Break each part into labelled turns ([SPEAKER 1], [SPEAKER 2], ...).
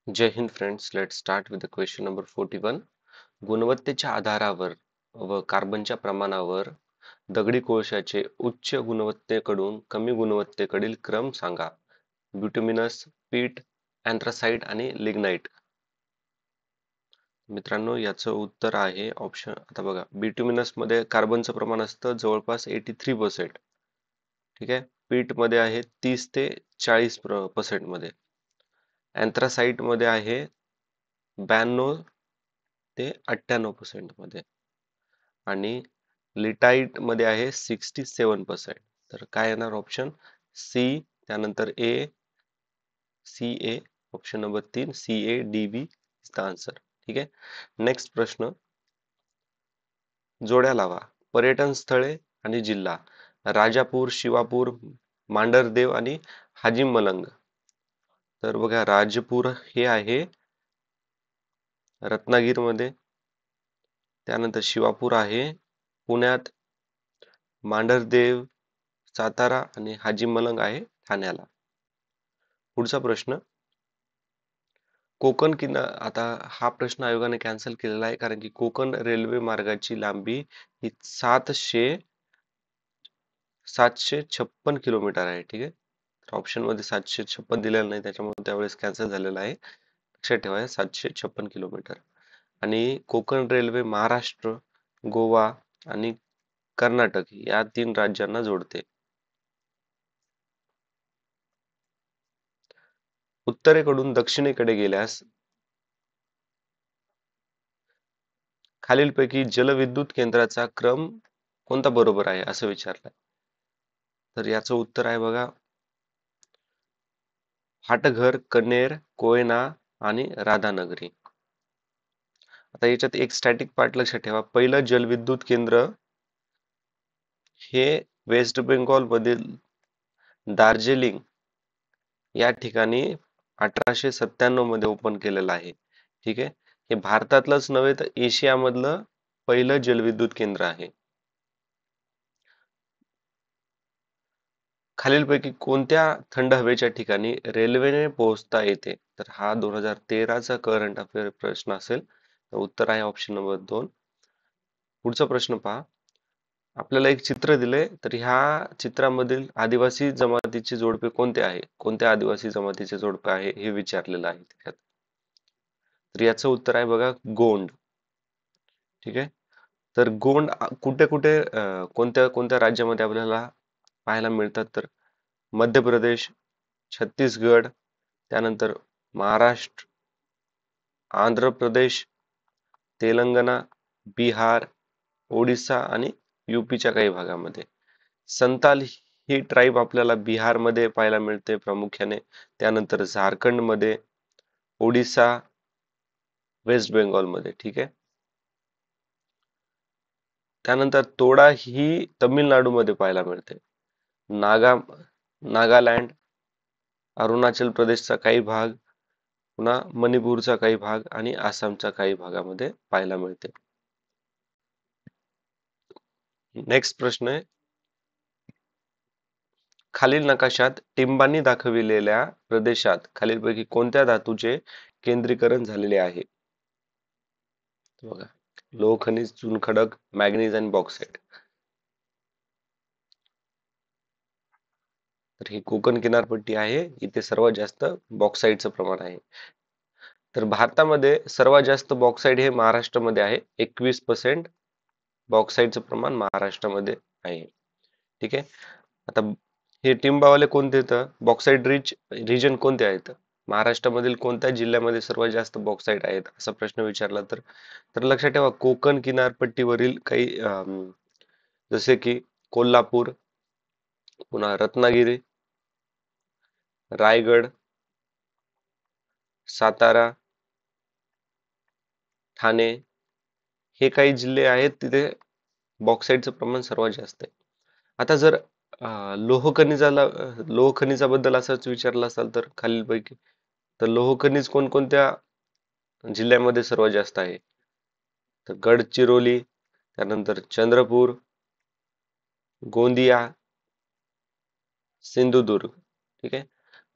[SPEAKER 1] Jai Hind friends, let's start with the question number 41. गुणवत्तेच्या आधारावर व कार्बनच्या प्रमाणावर दगडी कोळशाचे उच्च गुणवत्तेकडून कमी गुणवत्तेकडील क्रम सांगा. ब्युटुमिनस, पीट, अँथ्रासाइट आणि लिग्नाइट. मित्रांनो, याचं उत्तर आहे ऑप्शन. आता बघा, बिट्युमिनस मध्ये कार्बनचं प्रमाण असतं जवळपास 83%. ठीक आहे. पीट मध्ये आहे 30 ते 40% मध्ये. अँथ्रासाइट मध्ये आहे 92 ते 98% मध्ये आणि लिटाईट मध्ये आहे 67%. तर काय येणार ऑप्शन सी, त्यानंतर A, C A, option number 3 C A D B is the answer. ठीक आहे. नेक्स्ट प्रश्न, जोड्या लावा. पर्यटन स्थळे आणि जिल्हा: राजापूर, शिवापूर, मांढरदेव आणि हाजी मलंग. तर बघा, राजपूर हे आहे रत्नागिरीमध्ये, त्यानंतर शिवापूर आहे पुण्यात, मांढरदेव सातारा आणि हाजी मलंग आहे ठाण्याला. पुढचा प्रश्न, कोकण किना आता हा प्रश्न आयोगाने कॅन्सल केलेला आहे कारण की कोकण रेल्वे मार्गाची लांबी ही 756 किलोमीटर आहे. ठीक आहे. ऑप्शन मध्ये 756 दिलेलं नाही, त्याच्यामुळे त्यावेळेस कॅन्सल झालेला आहे. लक्षात ठेवा 756 किलोमीटर. आणि कोकण रेल्वे महाराष्ट्र, गोवा आणि कर्नाटक या 3 राज्यांना जोडते. उत्तरेकडून दक्षिणेकडे गेल्यास खालीलपैकी जलविद्युत केंद्राचा क्रम कोणता बरोबर आहे असं विचारलंय. तर याचं उत्तर आहे बघा, हाटघर, कन्हेर, कोयना आणि राधानगरी. आता याच्यात एक स्टॅटिक पार्ट लक्षात ठेवा. पहिलं जलविद्युत केंद्र हे वेस्ट बेंगॉल मधील दार्जिलिंग या ठिकाणी 1897 मध्ये ओपन केलेलं आहे. ठीक आहे. हे भारतातलंच नव्हे तर एशियामधलं पहिलं जलविद्युत केंद्र आहे. खालीलपैकी कोणत्या थंड हवेच्या ठिकाणी रेल्वेने पोहोचता येते? तर हा 2013चा करंट अफेअर प्रश्न असेल. तर उत्तर आहे ऑप्शन नंबर 2. पुढचा प्रश्न पहा. आपल्याला एक चित्र दिलंय, तर ह्या चित्रामधील आदिवासी जमातीचे जोडपे कोणते आहे? कोणत्या आदिवासी जमातीचे जोडपे आहे हे विचारलेलं आहे त्याच्यात. तर याचं उत्तर आहे बघा, गोंड. ठीक आहे. तर गोंड कुठे कुठे कोणत्या कोणत्या राज्यामध्ये आपल्याला पाहायला मिळतात? तर मध्य प्रदेश, छत्तीसगड, त्यानंतर महाराष्ट्र, आंध्र प्रदेश, तेलंगणा, बिहार, ओडिसा आणि यूपीच्या काही भागामध्ये. संताल ही ट्राईब आपल्याला बिहारमध्ये पाहायला मिळते प्रामुख्याने, त्यानंतर झारखंडमध्ये, ओडिसा, वेस्ट बेंगॉलमध्ये. ठीक आहे. त्यानंतर तोडा ही तमिळनाडूमध्ये पाहायला मिळते. नागालँड, अरुणाचल प्रदेशचा काही भाग, पुन्हा मणिपूरचा काही भाग आणि आसामच्या काही भागामध्ये पाहायला मिळते. नेक्स्ट प्रश्न आहे, खालील नकाशात टिंबांनी दाखविलेल्या प्रदेशात खालीलपैकी कोणत्या धातूचे केंद्रीकरण झालेले आहे? बघा, लोह खनिज, चुनखडक, मॅग्नीज आणि बॉक्साईट. तर ही कोकण किनारपट्टी आहे, इथे सर्वात जास्त बॉक्साईटचं प्रमाण आहे. तर भारतामध्ये सर्वात जास्त बॉक्साईट हे महाराष्ट्रामध्ये आहे. 21% बॉक्साईटचं प्रमाण महाराष्ट्रामध्ये आहे. ठीक आहे. आता हे टिंबावाले कोणते, तर बॉक्साईट रिच रिजन कोणते आहेत? महाराष्ट्रामधील कोणत्या जिल्ह्यामध्ये सर्वात जास्त बॉक्साईट आहेत असा प्रश्न विचारला तर तर लक्षात ठेवा, कोकण किनारपट्टीवरील काही जसे की कोल्हापूर, पुन्हा रत्नागिरी, रायगड, सातारा, ठाणे हे काही जिल्हे आहेत, तिथे बॉक्साईटचं प्रमाण सर्वात जास्त आहे. आता जर लोह खनिजाबद्दल असंच विचारलं असाल तर खालीलपैकी, तर लोह खनिज कोणकोणत्या जिल्ह्यामध्ये सर्वात जास्त आहे? तर गडचिरोली, त्यानंतर चंद्रपूर, गोंदिया, सिंधुदुर्ग. ठीक आहे.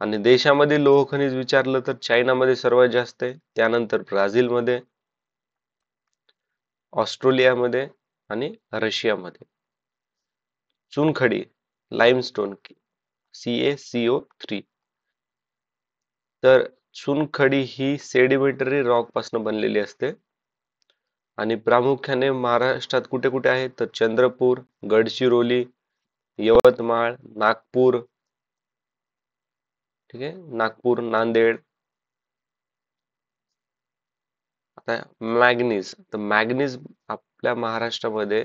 [SPEAKER 1] आणि देशामध्ये लोह खनिज विचारलं तर चायनामध्ये सर्वात जास्त आहे, त्यानंतर ब्राझीलमध्ये, ऑस्ट्रेलियामध्ये आणि रशियामध्ये. चुनखडी लाईमस्टोन CaCO3. तर चुनखडी ही सेडिमेंटरी रॉक पासून बनलेली असते आणि प्रामुख्याने महाराष्ट्रात कुठे कुठे आहे तर चंद्रपूर, गडचिरोली, यवतमाळ, नागपूर, ठीक आहे, नागपूर, नांदेड. आता मॅग्नीज, तर मॅग्नीज आपल्या महाराष्ट्रामध्ये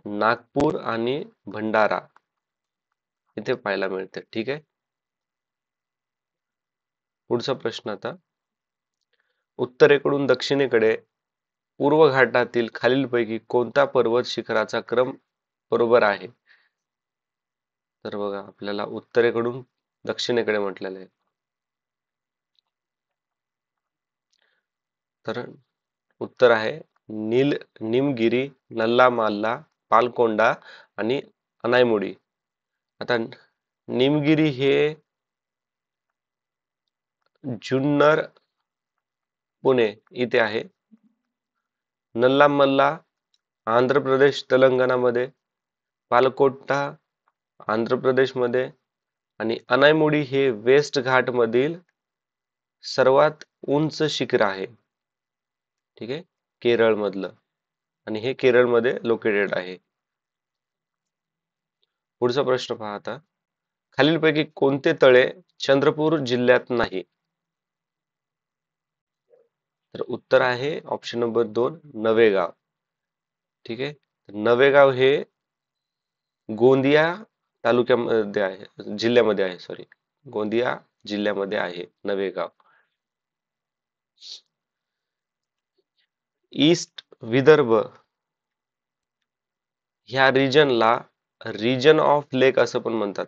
[SPEAKER 1] नागपूर आणि भंडारा इथे पाहायला मिळते. ठीक आहे. पुढचा प्रश्न आता, उत्तरेकडून दक्षिणेकडे पूर्व घाटातील खालीलपैकी कोणत्या पर्वत शिखराचा क्रम बरोबर आहे? तर बघा, आपल्याला उत्तरेकडून दक्षिणेकडे म्हटलेलं आहे. तर उत्तर आहे निमगिरी, नल्लामाल्ला, पालकोंडा आणि अनायमुडी. आता निमगिरी हे जुन्नर, पुणे इथे आहे. नल्लामल्ला आंध्र प्रदेश, तेलंगणामध्ये, पालकोट्टा आंध्र प्रदेशमध्ये आणि अनायमुडी हे वेस्ट घाट मधील सर्वात उंच शिखर आहे. ठीक आहे, केरळ मधलं, आणि हे केरळमध्ये लोकेटेड आहे. पुढचा प्रश्न पहा आता, खालीलपैकी कोणते तळे चंद्रपूर जिल्ह्यात नाही? तर उत्तर आहे ऑप्शन नंबर 2, नवेगाव. ठीक आहे, नवेगाव हे गोंदिया तालुक्यामध्ये आहे, जिल्ह्यामध्ये आहे, सॉरी, गोंदिया जिल्ह्यामध्ये आहे नवेगाव. ईस्ट विदर्भ ह्या रिजनला रिजन ऑफ लेक असं पण म्हणतात.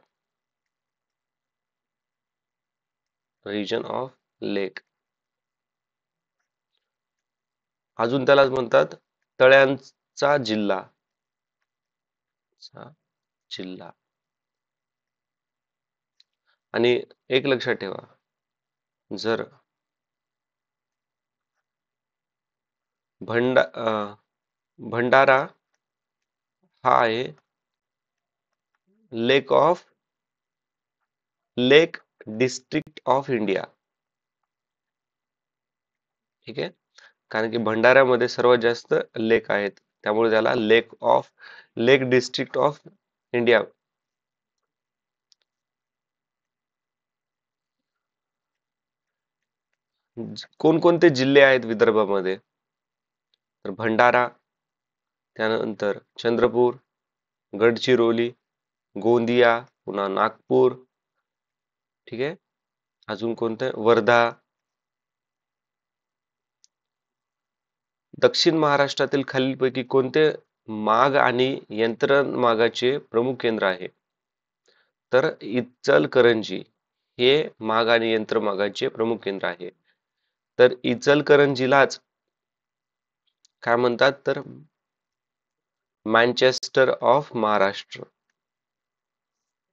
[SPEAKER 1] रिजन ऑफ लेक. अजून त्यालाच म्हणतात तळ्यांचा जिल्हा. जिल्हा. आणि एक लक्षात ठेवा, जर भंडारा हा आहे लेक डिस्ट्रिक्ट ऑफ इंडिया. ठीक आहे, कारण की भंडाऱ्यामध्ये सर्वात जास्त लेक आहेत, त्यामुळे त्याला लेक डिस्ट्रिक्ट ऑफ इंडिया. कोणकोणते जिल्हे आहेत विदर्भामध्ये? तर भंडारा, त्यानंतर चंद्रपूर, गडचिरोली, गोंदिया, पुन्हा नागपूर. ठीक आहे, अजून कोणतं? वर्धा. दक्षिण महाराष्ट्रातील खालीलपैकी कोणते माग आणि यंत्रमागाचे प्रमुख केंद्र आहे? तर इचलकरंजी हे माग आणि यंत्रमागाचे प्रमुख केंद्र आहे. तर इचलकरंजीलाच काय म्हणतात तर मँचेस्टर ऑफ महाराष्ट्र,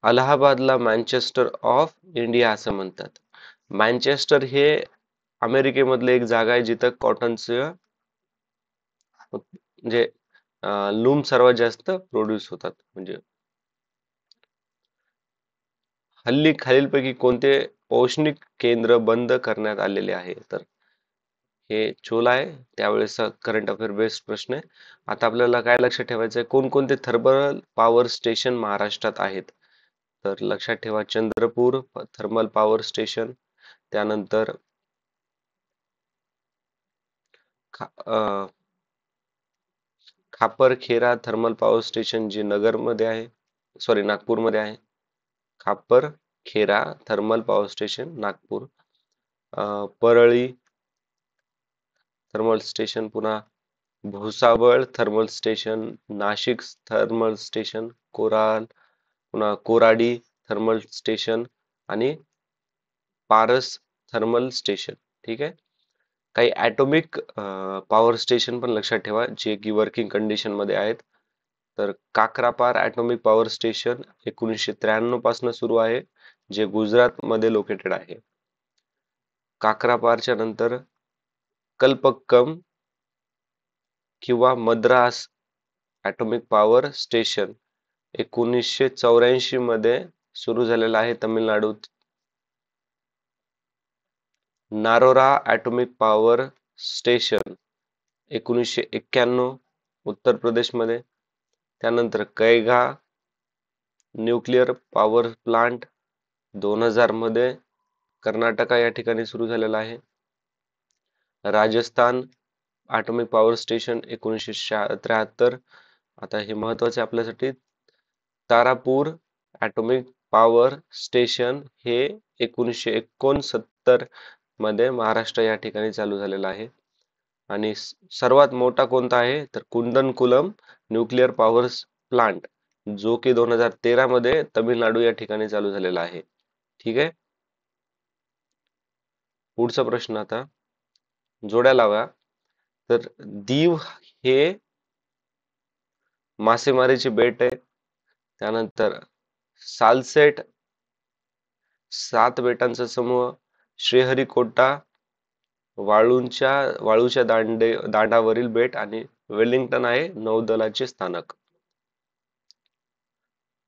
[SPEAKER 1] अलाहाबादला मँचेस्टर ऑफ इंडिया असं म्हणतात. मँचेस्टर हे अमेरिकेमधले एक जागा आहे जिथं कॉटनचं म्हणजे लूम सर्वात जास्त प्रोड्यूस होतात. म्हणजे हल्ली खालीलपैकी कोणते औष्णिक केंद्र बंद करण्यात आलेले आहे? तर हे चोला आहे, त्यावेळेस करंट अफेअर बेस्ड प्रश्न आहे. आता आपल्याला काय लक्षात ठेवायचं आहे, कोणकोणते थर्मल पॉवर स्टेशन महाराष्ट्रात आहेत? तर लक्षात ठेवा, चंद्रपूर थर्मल पॉवर स्टेशन, त्यानंतर खापरखेरा थर्मल पॉवर स्टेशन जे नगरमध्ये आहे, सॉरी नागपूरमध्ये आहे. Khaparkheda thermal power station Nagpur. Parli thermal station, पुन्हा Bhusawal thermal station, Nashik thermal station, पुन्हा कोराडी थर्मल स्टेशन आणि पारस थर्मल स्टेशन. ठीक आहे, काही ॲटॉमिक पॉवर स्टेशन पण लक्षात ठेवा जे की वर्किंग कंडिशन मध्ये आहेत. तर काकरापार ॲटॉमिक पॉवर स्टेशन 1993 पासून सुरू आहे, जे गुजरात मध्ये लोकेटेड आहे. काक्रापारच्या नंतर कल्पक्कम किंवा मद्रास ॲटॉमिक पॉवर स्टेशन 1984 मध्ये सुरू झालेला आहे तमिळनाडूत. नारोरा ॲटॉमिक पॉवर स्टेशन 1991 उत्तर प्रदेशमध्ये. त्यानंतर कैगा न्यूक्लिअर पॉवर प्लांट 2000 मध्ये कर्नाटका या ठिकाणी सुरू झालेला आहे. Rajasthan atomic power station 1973. आता हे महत्वाचे आपल्यासाठी, तारापूर ॲटॉमिक पॉवर स्टेशन हे 1969 मध्ये महाराष्ट्र या ठिकाणी चालू झालेला आहे. आणि सर्वात मोठा कोणता आहे तर कुंदनकुलम न्यूक्लिअर पॉवर प्लांट, जो की 2013 मध्ये तमिळनाडू या ठिकाणी चालू झालेला आहे. ठीक आहे. पुढचा प्रश्न आता जोड्या लावा. तर दीव हे मासेमारीचे बेट आहे. त्यानंतर सालसेट 7 बेटांचा समूह, श्रीहरिकोटा वाळूच्या दांडावरील बेट आणि वेलिंग्टन आहे नौदलाचे स्थानक.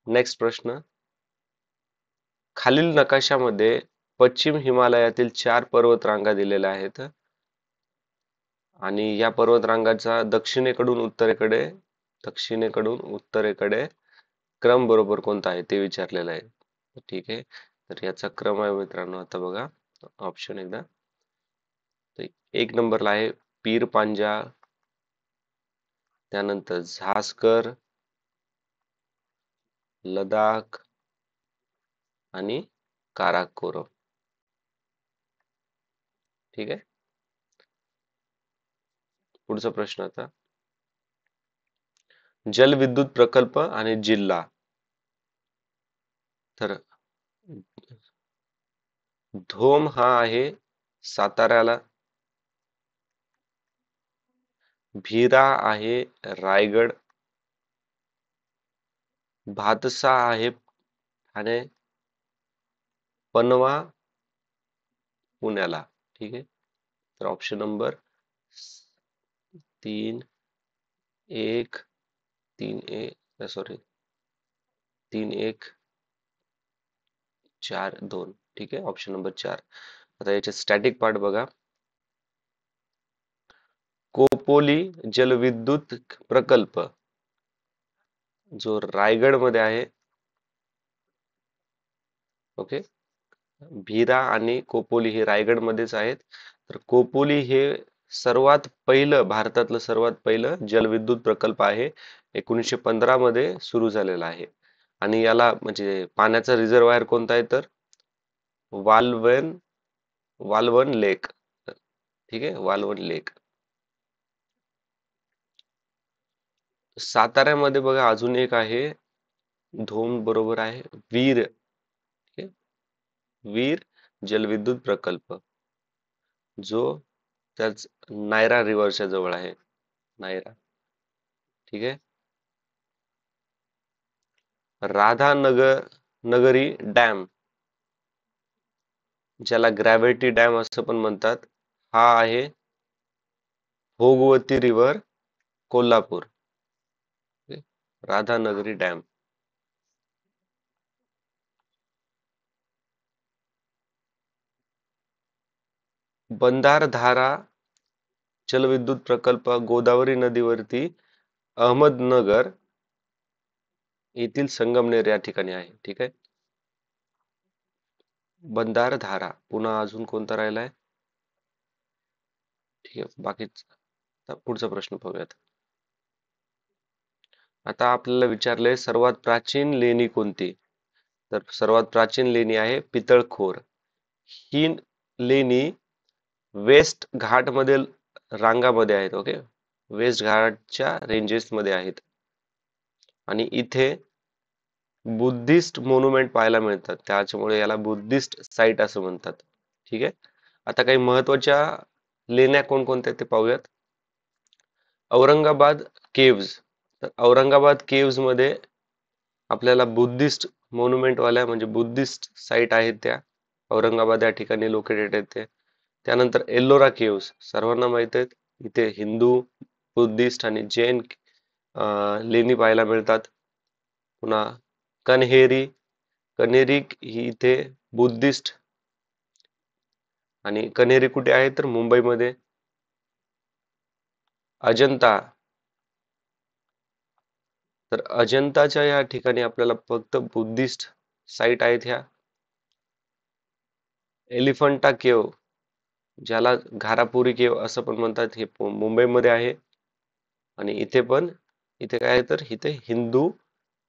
[SPEAKER 1] नेक्स्ट प्रश्न, खालील नकाशामध्ये पश्चिम हिमालयातील 4 पर्वतरांगा दिलेल्या आहेत आणि या पर्वतरांगाचा दक्षिणेकडून उत्तरेकडे क्रम बरोबर कोणता आहे ते विचारलेलं आहे. ठीक आहे. तर याचा क्रम आहे मित्रांनो, आता बघा ऑप्शन एकदा. एक नंबरला आहे पीर पांजाळ, त्यानंतर झास्कर, लडाख आणि काराकोरम. ठीक आहे. पुढचा प्रश्न आता, जलविद्युत प्रकल्प आणि जिल्हा. तर धोम हा आहे साताऱ्याला, भीरा आहे रायगड, भातसा आहे ठाणे, पनवा पुण्याला. ठीक आहे. तर ऑप्शन नंबर 3 1 3 1 सॉरी 3 1 4 2. ठीक आहे. Option number 4. आता याचे स्टॅटिक पार्ट बघा. कोपोली जलविद्युत प्रकल्प जो रायगड मध्ये आहे. ओके. भीरा आणि कोपोली हे रायगड मध्येच आहेत. तर कोपोली हे भारतातलं सर्वात पहिलं जलविद्युत प्रकल्प आहे. 1915 मध्ये सुरू झालेला आहे. आणि याला म्हणजे पाण्याचा रिझर्वायर कोणता आहे तर वाल्वन लेक. ठीक आहे. वाल्वन लेक. साताऱ्यामध्ये बघा अजून एक आहे, धोम बरोबर आहे वीर. ठीक आहे. वीर जलविद्युत प्रकल्प जो त्याच नायरा रिव्हरच्या जवळ आहे. नायरा. ठीक आहे. राधानगरी डॅम, ज्याला ग्रॅव्हिटी डॅम असं पण म्हणतात, हा आहे भोगवती रिव्हर कोल्हापूर. राधानगरी डॅम. बंधारधारा जलविद्युत प्रकल्प गोदावरी नदीवरती अहमदनगर येथील संगमनेर या ठिकाणी आहे. ठीक आहे. बंधारधारा. पुन्हा अजून कोणता राहिलाय? ठीक आहे. बाकीच पुढचा प्रश्न पाहूयात. आता आपल्याला विचारलंय सर्वात प्राचीन लेणी कोणती. तर सर्वात प्राचीन लेणी आहे पितळखोर. ही लेणी वेस्ट घाट मधील रांगामध्ये आहेत. ओके. वेस्ट घाटच्या रेंजेस मध्ये आहेत आणि इथे बुद्धिस्ट मोन्युमेंट पाहायला मिळतात, त्याच्यामुळे याला बुद्धिस्ट साइट असं म्हणतात. ठीक आहे. आता काही महत्वाच्या लेण्या कोणकोणत्या ते पाहूयात. औरंगाबाद केव्ज. तर औरंगाबाद केव्ज मध्ये आपल्याला बुद्धिस्ट मोन्युमेंट वाल्या म्हणजे बुद्धिस्ट साईट आहेत त्या औरंगाबाद या ठिकाणी लोकेटेड आहेत ते. त्यानंतर एल्लोरा केव्स सर्वांना माहित आहेत. इथे हिंदू, बुद्धिस्ट आणि जैन लेणी पाहायला मिळतात. पुन्हा कन्हेरी कन्हेरी ही इथे बुद्धिस्ट आणि कन्हेरी कुठे आहे तर मुंबईमध्ये. अजंता तर अजंताच्या या ठिकाणी आपल्याला फक्त बुद्धिस्ट साईट आहेत ह्या. एलिफंटा केव ज्याला घारापुरी केव असं पण म्हणतात हे मुंबईमध्ये आहे. आणि इथे काय आहे तर इथे हिंदू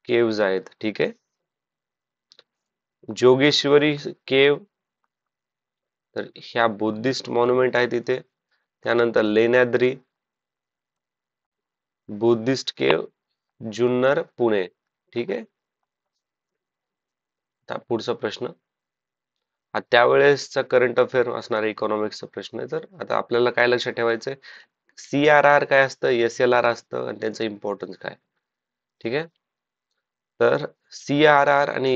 [SPEAKER 1] केव्ज आहेत. ठीक आहे. जोगेश्वरी केव तर ह्या बुद्धिस्ट मॉन्युमेंट आहेत इथे. त्यानंतर लेण्याद्री बुद्धिस्ट केव जुन्नर पुणे. ठीक आहे. आता पुढचा प्रश्न हा त्यावेळेसचा करंट अफेअर असणारा इकॉनॉमिक्सचा प्रश्न आहे. तर आता आपल्याला काय लक्षात ठेवायचंय CRR काय असतं SLR असतं आणि त्यांचं इम्पॉर्टन्स काय. ठीक आहे. तर CRR आणि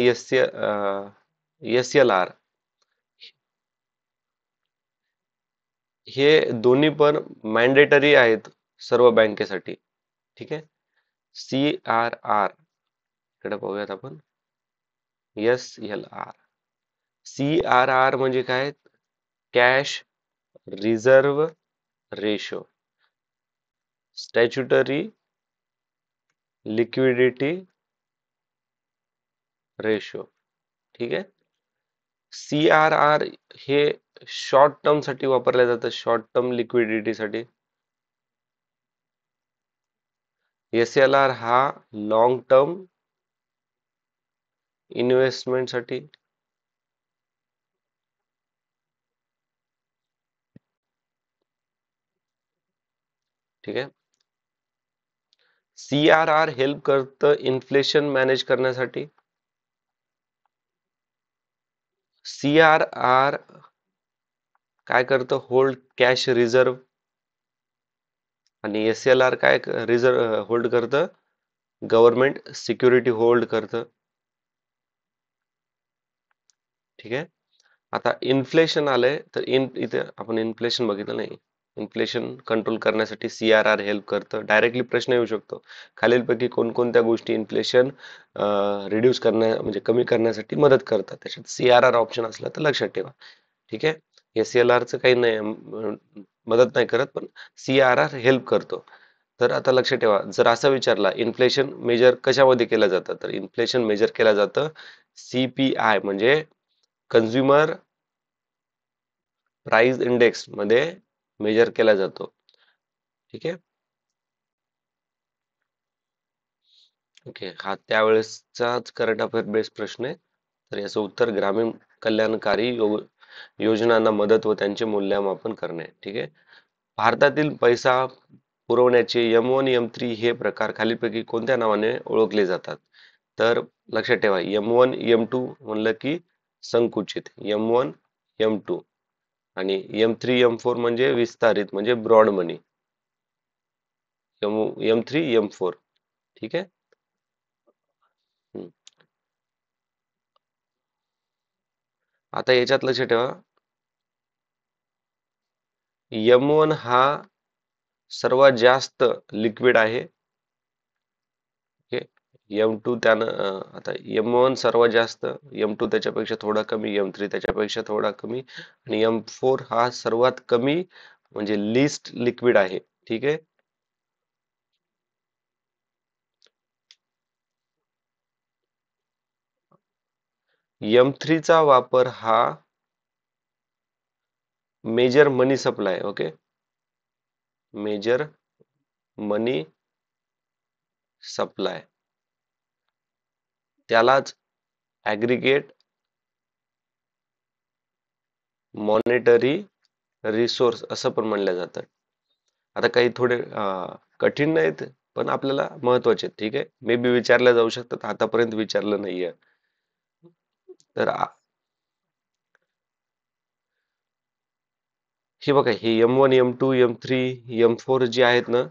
[SPEAKER 1] SLR हे दोन्ही पण मॅन्डेटरी आहेत सर्व बँकेसाठी. ठीक आहे. CRR इकडे पाहूयात आपण. SLR CRR म्हणजे काय cash reserve ratio statutory liquidity ratio. ठीक आहे. CRR हे शॉर्ट टर्म साठी वापरले जातं शॉर्ट टर्म लिक्विडिटी साठी. SLR हा लॉंग टर्म इन्व्हेस्टमेंट साठी. ठीक आहे. CRR हेल्प करतं इन्फ्लेशन मॅनेज करण्यासाठी. CRR काय करतं होल्ड कॅश रिझर्व आणि SLR काय रिझर्व होल्ड करतं गव्हर्नमेंट सिक्युरिटी होल्ड करतं. ठीक आहे. आता इन्फ्लेशन आलंय तर इथे आपण इन्फ्लेशन बघितलं नाही. इन्फ्लेशन कंट्रोल करण्यासाठी CRR हेल्प करतं. डायरेक्टली प्रश्न येऊ शकतो खालीलपैकी कोणकोणत्या गोष्टी इन्फ्लेशन रिड्यूस म्हणजे कमी करण्यासाठी मदत करतात. त्याच्यात CRR ऑप्शन असला तर लक्षात ठेवा. ठीक आहे. SLR चं काही नाही मदत नाही करत पण CRR हेल्प करतो. तर आता लक्षात ठेवा जर असा विचारला इन्फ्लेशन मेजर कशामध्ये केलं जातं तर इन्फ्लेशन मेजर केलं जातं CPI म्हणजे कन्झ्युमर प्राइस इंडेक्स मध्ये मेजर केला जातो. ठीक आहे. ओके हा त्यावेळेसचाच करंट अफेअर बेस्ड प्रश्न आहे. तर याचं उत्तर ग्रामीण कल्याणकारी योजनांना मदत व त्यांचे मूल्यमापन करणे. ठीक आहे. भारतातील पैसा पुरवण्याचे M1 M3 हे प्रकार खालीलपैकी कोणत्या नावाने ओळखले जातात. तर लक्षात ठेवा M1 M2 म्हणलं की संकुचित M1 M2 आणि M3 M4 म्हणजे विस्तारित म्हणजे ब्रॉड मनी M3 M4. ठीक आहे. हम्म. आता याच्यात लक्षात ठेवा M1 हा सर्वात जास्त लिक्विड आहे. M2 त्यानं आता M1 सर्वात जास्त M2 त्याच्यापेक्षा थोडा कमी M3 त्याच्यापेक्षा थोडा कमी आणि M4 हा सर्वात कमी म्हणजे लिस्ट लिक्विड आहे. ठीक आहे. M3 चा वापर हा मेजर मनी सप्लाय. ओके मेजर मनी सप्लाय त्यालाच ऍग्रीगेट मॉनिटरी रिसोर्स असं पण म्हणलं जातं. आता काही थोडे कठीण नाहीत पण आपल्याला महत्वाचे. ठीक आहे. मे बी विचारल्या जाऊ शकतात आतापर्यंत विचारलं नाहीये. तर हे बघा हे M1 M2 M3 M4 जे आहेत ना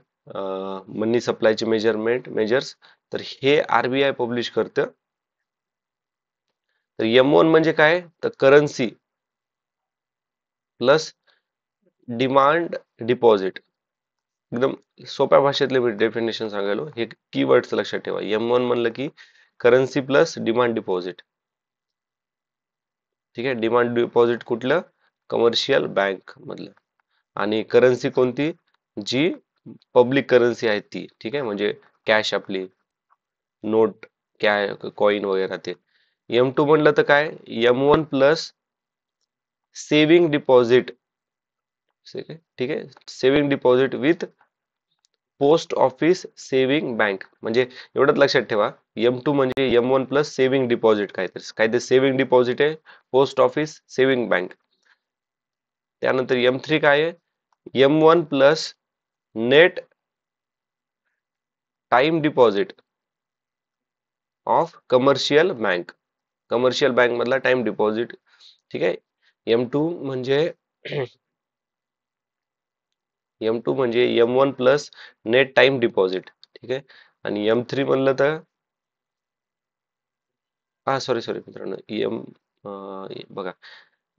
[SPEAKER 1] मनी सप्लायचे मेजर्स तर हे RBI पब्लिश करतं. तर M1 म्हणजे काय, तर करन्सी प्लस डिमांड डिपॉझिट. एकदम सोप्या भाषेतले मी डेफिनेशन सांगायलो, हे कीवर्ड्स लक्षात ठेवा. M1 म्हणलं की करन्सी प्लस डिमांड डिपॉझिट. ठीक आहे, डिमांड डिपॉझिट कुठलं, कमर्शियल बँक मधलं. आणि करन्सी कोणती, जी पब्लिक करन्सी आहे ती. ठीक आहे, म्हणजे कॅश आपली, नोट, काय कॉइन वगैरे ते. M2 म्हणलं तर काय, M1 प्लस सेविंग डिपॉझिट. ठीक आहे, saving deposit with post office saving bank. म्हणजे एवढंच लक्षात ठेवा, M2 म्हणजे M1 प्लस सेविंग डिपॉझिट, काहीतरी सेविंग डिपॉझिट आहे, पोस्ट ऑफिस सेविंग बँक. त्यानंतर M3 काय आहे, M1 plus net time deposit of commercial bank. Commercial bank मधला टाइम डिपॉझिट. ठीक आहे, M2 म्हणजे M2 म्हणजे M1 plus net time deposit. ठीक आहे, आणि M3 म्हणलं तर, हा सॉरी सॉरी मित्रांनो, बघा,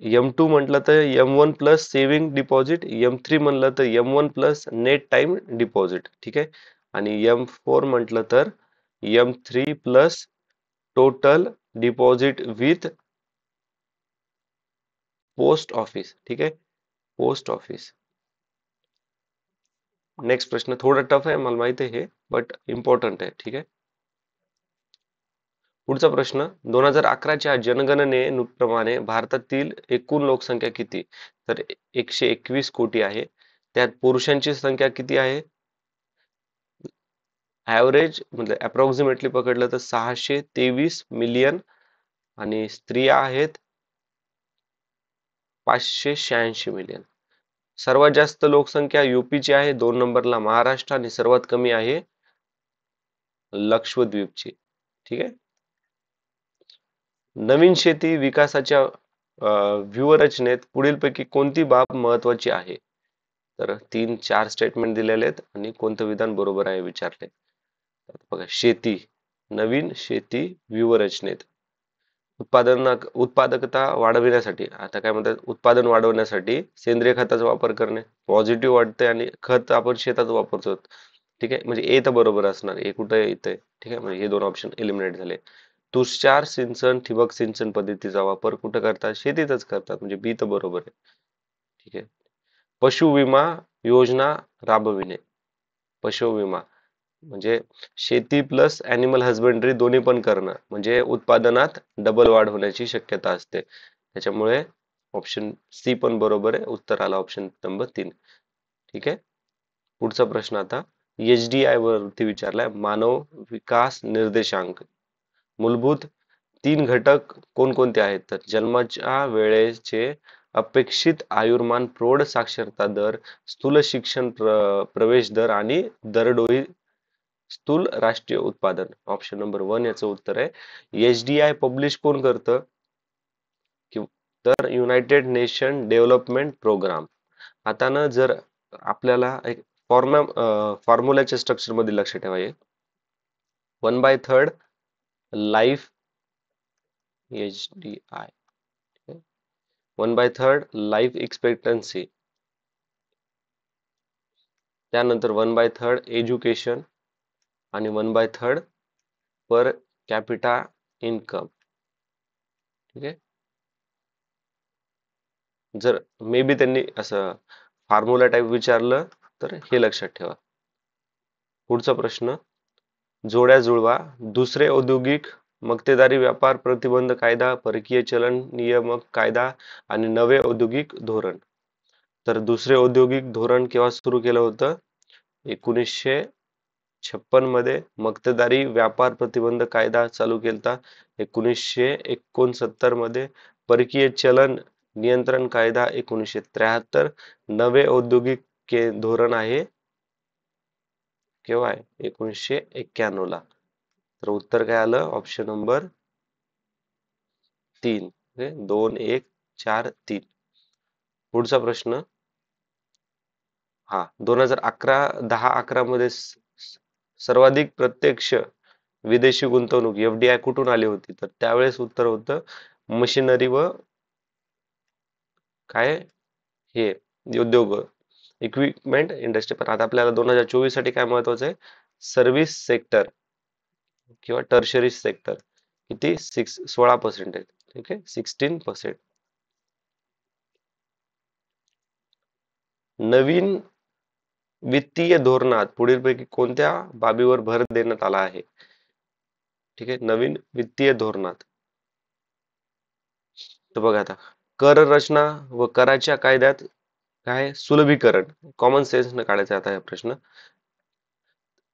[SPEAKER 1] M2 म्हटलं तर M1 plus saving deposit, M3 म्हणलं तर M1 plus net time deposit. ठीक आहे, आणि M4 म्हटलं तर M3 plus total deposit with post office. ठीक आहे, पोस्ट ऑफिस. नेक्स्ट प्रश्न थोडा टफ आहे, मला माहिती आहे हे, बट इम्पॉर्टंट आहे. ठीक आहे, पुढचा प्रश्न, 2011च्या जनगणनेप्रमाणे भारतातील एकूण लोकसंख्या किती, तर 121 कोटी आहे. त्यात पुरुषांची संख्या किती आहे, ऍव्हरेज म्हणजे अप्रॉक्सिमेटली पकडलं तर 623 मिलियन, आणि स्त्रिया आहेत 586 मिलियन. सर्वात जास्त लोकसंख्या यूपीची आहे, 2 नंबरला महाराष्ट्र, आणि सर्वात कमी आहे लक्षद्वीपची. ठीक आहे, नवीन शेती विकासाच्या व्यूहरचनेत पुढीलपैकी कोणती बाब महत्वाची आहे, तर 3-4 स्टेटमेंट दिलेले आहेत आणि कोणतं विधान बरोबर आहे विचारले. बघा, शेती, नवीन शेती व्यूहरचनेत उत्पादकता वाढविण्यासाठी, आता काय म्हणतात, उत्पादन वाढवण्यासाठी सेंद्रिय खताचा वापर करणे पॉझिटिव्ह वाटते, आणि खत आपण शेतात वापरतो. ठीक आहे, म्हणजे ए तर बरोबर असणार, ए कुठे येते. ठीक आहे, म्हणजे हे दोन ऑप्शन एलिमिनेट झाले. तुषार सिंचन ठिबक सिंचन पद्धतीचा वापर कुठे करतात, शेतीतच करतात, म्हणजे बी तर बरोबर आहे. ठीक आहे, पशु विमा योजना राबविणे. पशु विमा म्हणजे शेती प्लस अॅनिमल हजबंड्री दोन्ही पण करणं, म्हणजे उत्पादनात डबल वाढ होण्याची शक्यता असते. त्याच्यामुळे ऑप्शन सी पण बरोबर आहे, उत्तर आला ऑप्शन नंबर 3. ठीक आहे, पुढचा प्रश्न आता HDI वरती विचारलाय, मानव विकास निर्देशांक. मूलभूत 3 घटक कोणकोणते आहेत, तर जन्माच्या वेळेचे अपेक्षित आयुर्मान, प्रौढ साक्षरता दर, स्थूल शिक्षण प्रवेश दर, आणि दरडोई स्थूल राष्ट्रीय उत्पादन. ऑप्शन नंबर 1 याचं उत्तर आहे. HDI पब्लिश कोण करतं, तर युनायटेड नेशन डेव्हलपमेंट प्रोग्राम. आता ना, जर आपल्याला एक फॉर्म्युलाच्या स्ट्रक्चर मध्ये लक्ष ठेवायचे, 1/3 लाईफ HDI, 1/3 लाईफ एक्सपेक्टन्सी, त्यानंतर 1/3 एज्युकेशन, आणि 1/3 पर कॅपिटा इन्कम. ठीक आहे, जर मे बी त्यांनी असं फॉर्म्युला टाईप विचारलं तर हे लक्षात ठेवा. पुढचा प्रश्न, जोड्या जुळवा. दुसरे औद्योगिक मक्तेदारी व्यापार प्रतिबंध कायदा, परकीय चलन नियामक कायदा, आणि नवे औद्योगिक धोरण. तर दुसरे औद्योगिक धोरण केव्हा सुरू केलं होतं, 1956 मध्ये. मक्तेदारी व्यापार प्रतिबंध कायदा चालू केलता 1969 मध्ये. परकीय चलन नियंत्रण कायदा 1973. नवे औद्योगिक धोरण आहे केव्हा आहे, 1991 ला. तर उत्तर काय आलं, ऑप्शन नंबर 3. 2 1 4 3. पुढचा प्रश्न, हा 2011-10-11 मध्ये सर्वाधिक प्रत्यक्ष विदेशी गुंतवणूक FDI कुठून आली होती, तर त्यावेळेस उत्तर होतं मशिनरी व काय हे उद्योग, इक्विपमेंट इंडस्ट्री. पण आता आपल्याला 2024 साठी काय महत्वाचं आहे, सर्व्हिस सेक्टर किंवा टर्शरी सेक्टर किती 16% आहे. ठीक आहे, 16%. नवीन वित्तीय धोरणात पुढीलपैकी कोणत्या बाबीवर भर देण्यात आला आहे? ठीक आहे, नवीन वित्तीय धोरणात तर बघा आता, कर रचना व कराच्या कायद्यात काय सुलभीकरण, कॉमन सेन्स न काढायचा आता हा प्रश्न.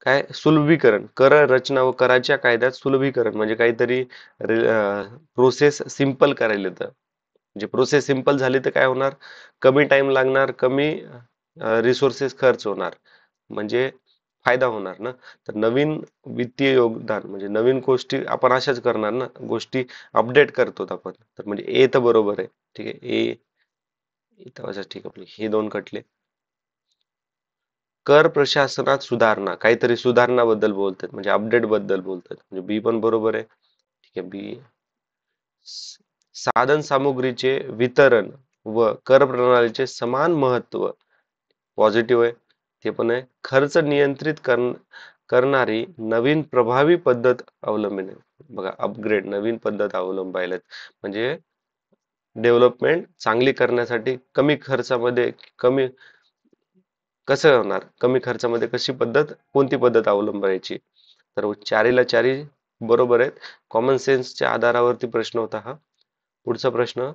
[SPEAKER 1] काय सुलभीकरण, कर रचना व कराच्या कायद्यात सुलभीकरण म्हणजे काहीतरी प्रोसेस सिंपल करायला येतं. म्हणजे प्रोसेस सिंपल झाली तर काय होणार, कमी टाइम लागणार, कमी रिसोर्सेस खर्च होणार, म्हणजे फायदा होणार ना. तर नवीन वित्तीय योगदान म्हणजे नवीन गोष्टी आपण अशाच करणार ना, गोष्टी अपडेट करतो आपण. तर म्हणजे ए तर बरोबर आहे. ठीक आहे, ए इथं ठीक आहे, आपले हे दोन कटले. कर प्रशासनात सुधारणा, काहीतरी सुधारणा बद्दल बोलतात म्हणजे अपडेट बद्दल बोलतात, म्हणजे बी पण बरोबर आहे. ठीक आहे, बी. साधन सामुग्रीचे वितरण व कर प्रणालीचे समान महत्व, पॉझिटिव्ह आहे. ते पण आहे. खर्च नियंत्रित करणारी नवीन प्रभावी पद्धत अवलंबणे, बघा अपग्रेड, नवीन पद्धत अवलंबायला म्हणजे डेव्हलपमेंट चांगली करण्यासाठी कमी खर्चामध्ये कमी कसं होणार, कमी खर्चामध्ये कशी पद्धत, कोणती पद्धत अवलंबायची. तर चारीला चारी बरोबर आहेत. कॉमन सेन्सच्या आधारावरती प्रश्न होता हा. पुढचा प्रश्न.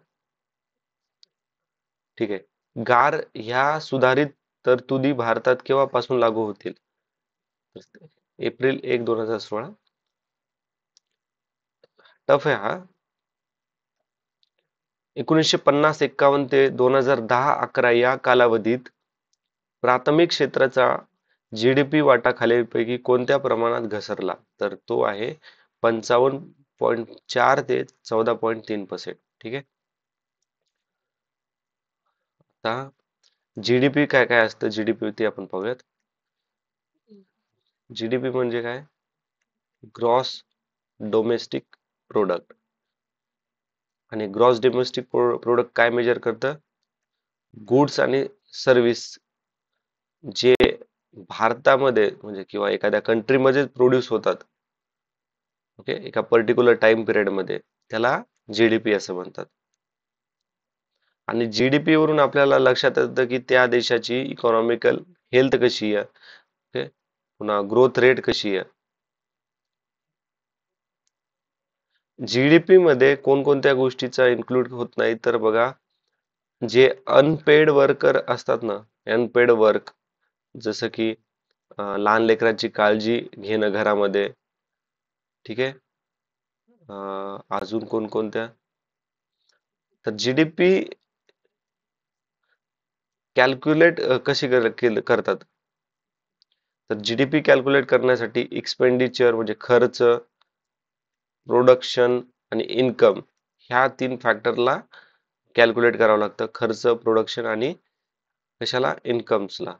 [SPEAKER 1] ठीक आहे, गार ह्या सुधारित तरतुदी भारतात केव्हापासून लागू होतील? एप्रिल 1, 2016. टफ आहे हा. 1950-51 ते 2010-11 या कालावधीत प्राथमिक क्षेत्राचा जीडीपी वाटा खालीलपैकी कोणत्या प्रमाणात घसरला? तर तो आहे 55.4 ते 14.3%. ठीक आहे. आता जीडीपी काय काय असतं, जीडीपी ते आपण पाहूयात. जीडीपी म्हणजे काय, ग्रॉस डोमेस्टिक प्रोडक्ट. आणि ग्रॉस डोमेस्टिक प्रोडक्ट काय मेजर करतं, गुड्स आणि सर्व्हिस जे भारतामध्ये म्हणजे किंवा एखाद्या कंट्रीमध्ये प्रोड्यूस होतात, ओके, एका पर्टिक्युलर टाइम पिरियड मध्ये, त्याला जीडीपी असं म्हणतात. आणि जीडीपी वरून आपल्याला लक्षात येतं की त्या देशाची इकॉनॉमिकल हेल्थ कशी आहे, ओके, पुन्हा ग्रोथ रेट कशी आहे. जीडीपी मध्ये कोणकोणत्या गोष्टीचा इन्क्लूड होत नाही, तर बघा, जे अनपेड वर्कर असतात ना, अनपेड वर्क, जसं की लहान लेकरांची काळजी घेणं घरामध्ये. ठीक आहे, अजून कोणकोणत्या, तर जीडीपी कॅल्क्युलेट कशी करतात, तर जीडीपी कॅल्क्युलेट करण्यासाठी एक्सपेंडिचर म्हणजे खर्च, प्रोडक्शन आणि इन्कम, ह्या तीन फॅक्टरला कॅल्क्युलेट करावं लागतं, खर्च, प्रोडक्शन आणि कशाला, इन्कम्सला.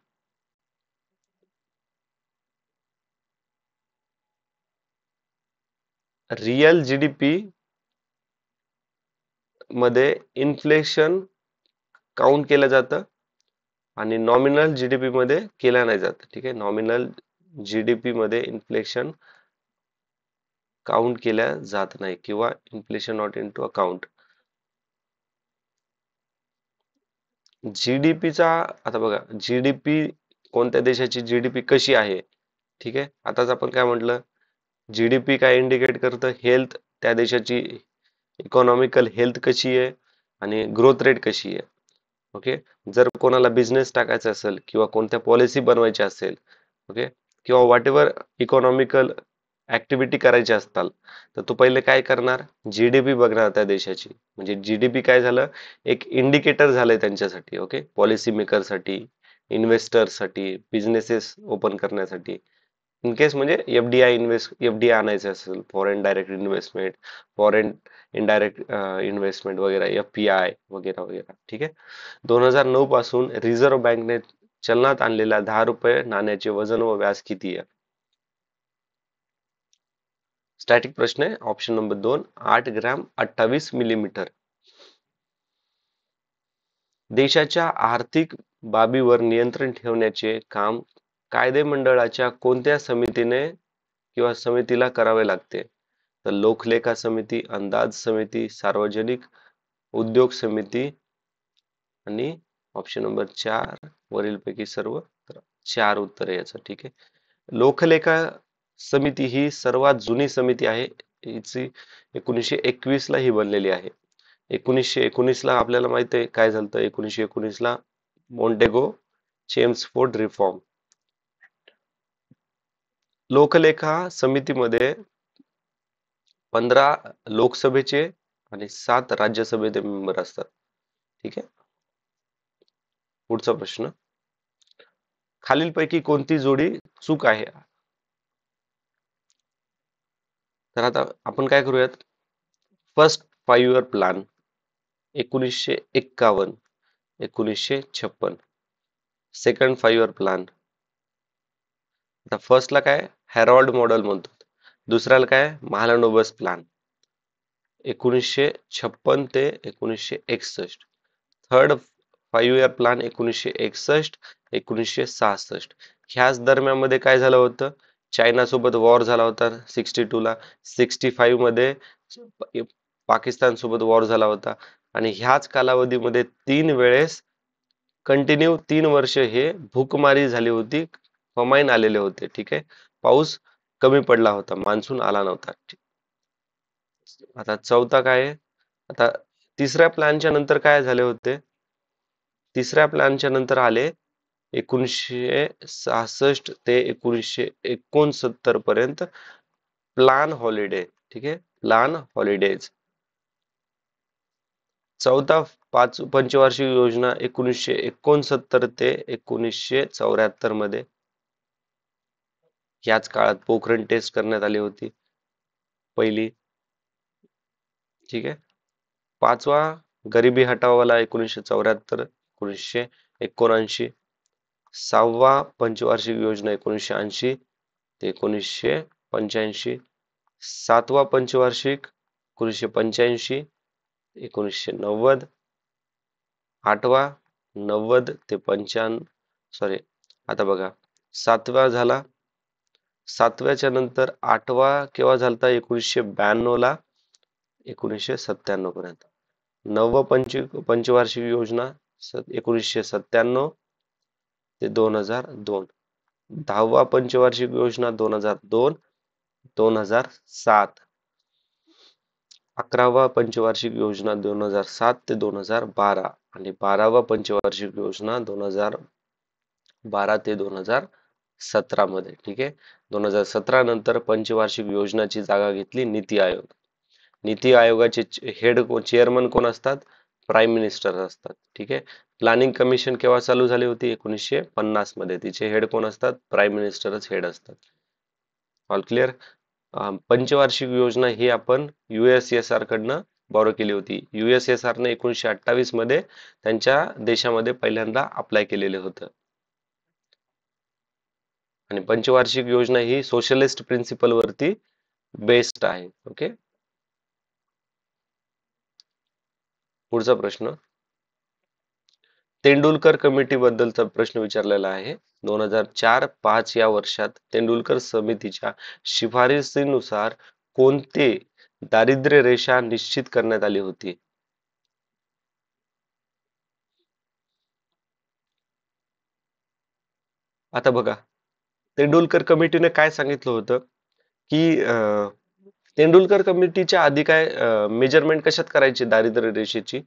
[SPEAKER 1] रियल जीडीपी मध्ये इन्फ्लेशन काउंट केलं जातं आणि नॉमिनल जीडीपी मध्ये केलं नाही जात. ठीक आहे, नॉमिनल जीडीपी मध्ये इन्फ्लेशन काउंट केल्या जात नाही किंवा inflation not into account. जीडीपीचा आता बघा, जीडीपी कोणत्या देशाची जीडीपी कशी आहे. ठीक आहे, आताच आपण काय म्हटलं, जीडीपी काय इंडिकेट करतं, हेल्थ, त्या देशाची इकॉनॉमिकल हेल्थ कशी आहे आणि ग्रोथ रेट कशी आहे. ओके, जर कोणाला बिझनेस टाकायचा असेल किंवा कोणत्या पॉलिसी बनवायची असेल, ओके, किंवा व्हॉट एव्हर इकॉनॉमिकल ऍक्टिव्हिटी करायची असतात, तर तो पहिले काय करणार, जीडीपी बघणार त्या देशाची. म्हणजे जीडीपी काय झालं, एक इंडिकेटर झालंय त्यांच्यासाठी, ओके, पॉलिसी मेकरसाठी, इन्व्हेस्टरसाठी, बिझनेसेस ओपन करण्यासाठी. इन केस म्हणजे एफडीआय आणायचं असेल, foreign direct investment, foreign indirect investment वगैरे, एफपीआय वगैरे वगैरे. ठीक आहे. 2009 पासून रिझर्व्ह बँकने चलनात आणलेल्या 10 रुपये नाण्याचे वजन व व्यास किती आहे? स्टॅटिक प्रश्न आहे. Option number 2, 8 gram 28 millimetre. देशाच्या आर्थिक बाबीवर नियंत्रण ठेवण्याचे काम कायदेमंडळाच्या कोणत्या समितीने किंवा समितीला करावे लागते? तर लोकलेखा समिती, अंदाज समिती, सार्वजनिक उद्योग समिती आणि ऑप्शन नंबर 4 वरीलपैकी सर्व. तर 4 उत्तर आहे याचं. ठीक आहे. लोकलेखा समिती ही सर्वात जुनी समिती आहे. हिची 1921 ला ही बनलेली आहे. 1919 ला आपल्याला माहित आहे काय झालं. 1919 ला मॉन्टेगो चेम्सफोर्ड रिफॉर्म. लोकलेखा समितीमध्ये 15 लोकसभेचे आणि 7 राज्यसभेचे मेंबर असतात. ठीक आहे. पुढचा प्रश्न, खालीलपैकी कोणती जोडी चूक आहे? तर आता आपण काय करूयात. First 5 year plan 1951, 1956. Second 5 year plan, आता फर्स्टला काय हॅरॉल्ड मॉडेल म्हणतात, दुसऱ्याला काय महालनोबिस प्लॅन 1956 ते 1961. Third 5 year plan 1961, 1966. ह्याच दरम्यान मध्ये काय झालं होतं, चायना सोबत वॉर झाला होता 62 ला. 65 मध्ये पाकिस्तान सोबत वॉर झाला होता. आणि ह्याच कालावधीमध्ये 3 वेळेस कंटिन्यू 3 वर्ष हे भूकमारी झाली होती, फमाईन आलेले होते. ठीक आहे. पाऊस कमी पडला होता, मान्सून आला नव्हता. आता चौथा काय आहे, आता तिसऱ्या प्लॅनच्या नंतर काय झाले होते, तिसऱ्या प्लॅनच्या नंतर आले 1966 ते 1969 पर्यंत प्लॅन हॉलिडे. ठीक आहे, प्लॅन हॉलिडेज. चौथा पंचवार्षिक योजना 1969 ते 1974 मध्ये. याच काळात पोखरण टेस्ट करण्यात आली होती पहिली. ठीक आहे. पाचवा गरिबी हटाओवाला 1974, 1979. सहावा पंचवार्षिक योजना 1980 ते 1985. सातवा पंचवार्षिक 1985, 1990. आठवा 90 ते 95. सॉरी, आता बघा, सातवा झाला, सातव्याच्या नंतर आठवा केव्हा झालता, 1992 ला, 1997 पर्यंत. नववा पंचवार्षिक योजना 1997 ते 2002. 10वा पंचवार्षिक योजना 2002, 2007. 11वा पंचवार्षिक योजना 2007 ते 2012 आणि 12वा पंचवार्षिक योजना 2012 ते 2017 मध्ये. ठीक आहे. 2017 नंतर पंचवार्षिक योजनाची जागा घेतली नीती आयोग. नीती आयोगाचे हेड चेअरमन कोण असतात, प्राईम मिनिस्टर असतात. ठीक आहे. प्लॅनिंग कमिशन केव्हा चालू झाली होती, 1950 मध्ये. तिचे हेड कोण असतात, प्राईम मिनिस्टरच हेड असतात. All clear. पंचवार्षिक योजना ही आपण USSR कडनं बॉरो केली होती. USSR ने 1928 मध्ये त्यांच्या देशामध्ये पहिल्यांदा अप्लाय केलेले होतं. आणि पंचवार्षिक योजना ही सोशलिस्ट प्रिन्सिपल वरती बेस्ड आहे. ओके. पुढचा प्रश्न, तेंडुलकर कमिटी बद्दलचा प्रश्न विचारलेला आहे. 2004-5 या वर्षात तेंडुलकर समितीच्या शिफारसीनुसार कोणते दारिद्र्य रेषा निश्चित करण्यात आली होती? आता बघा, तेंडुलकर कमिटीने काय सांगितलं होतं की तेंडुलकर कमिटीच्या आधी काय मेजरमेंट कशात करायची, दारिद्र्य रेषेची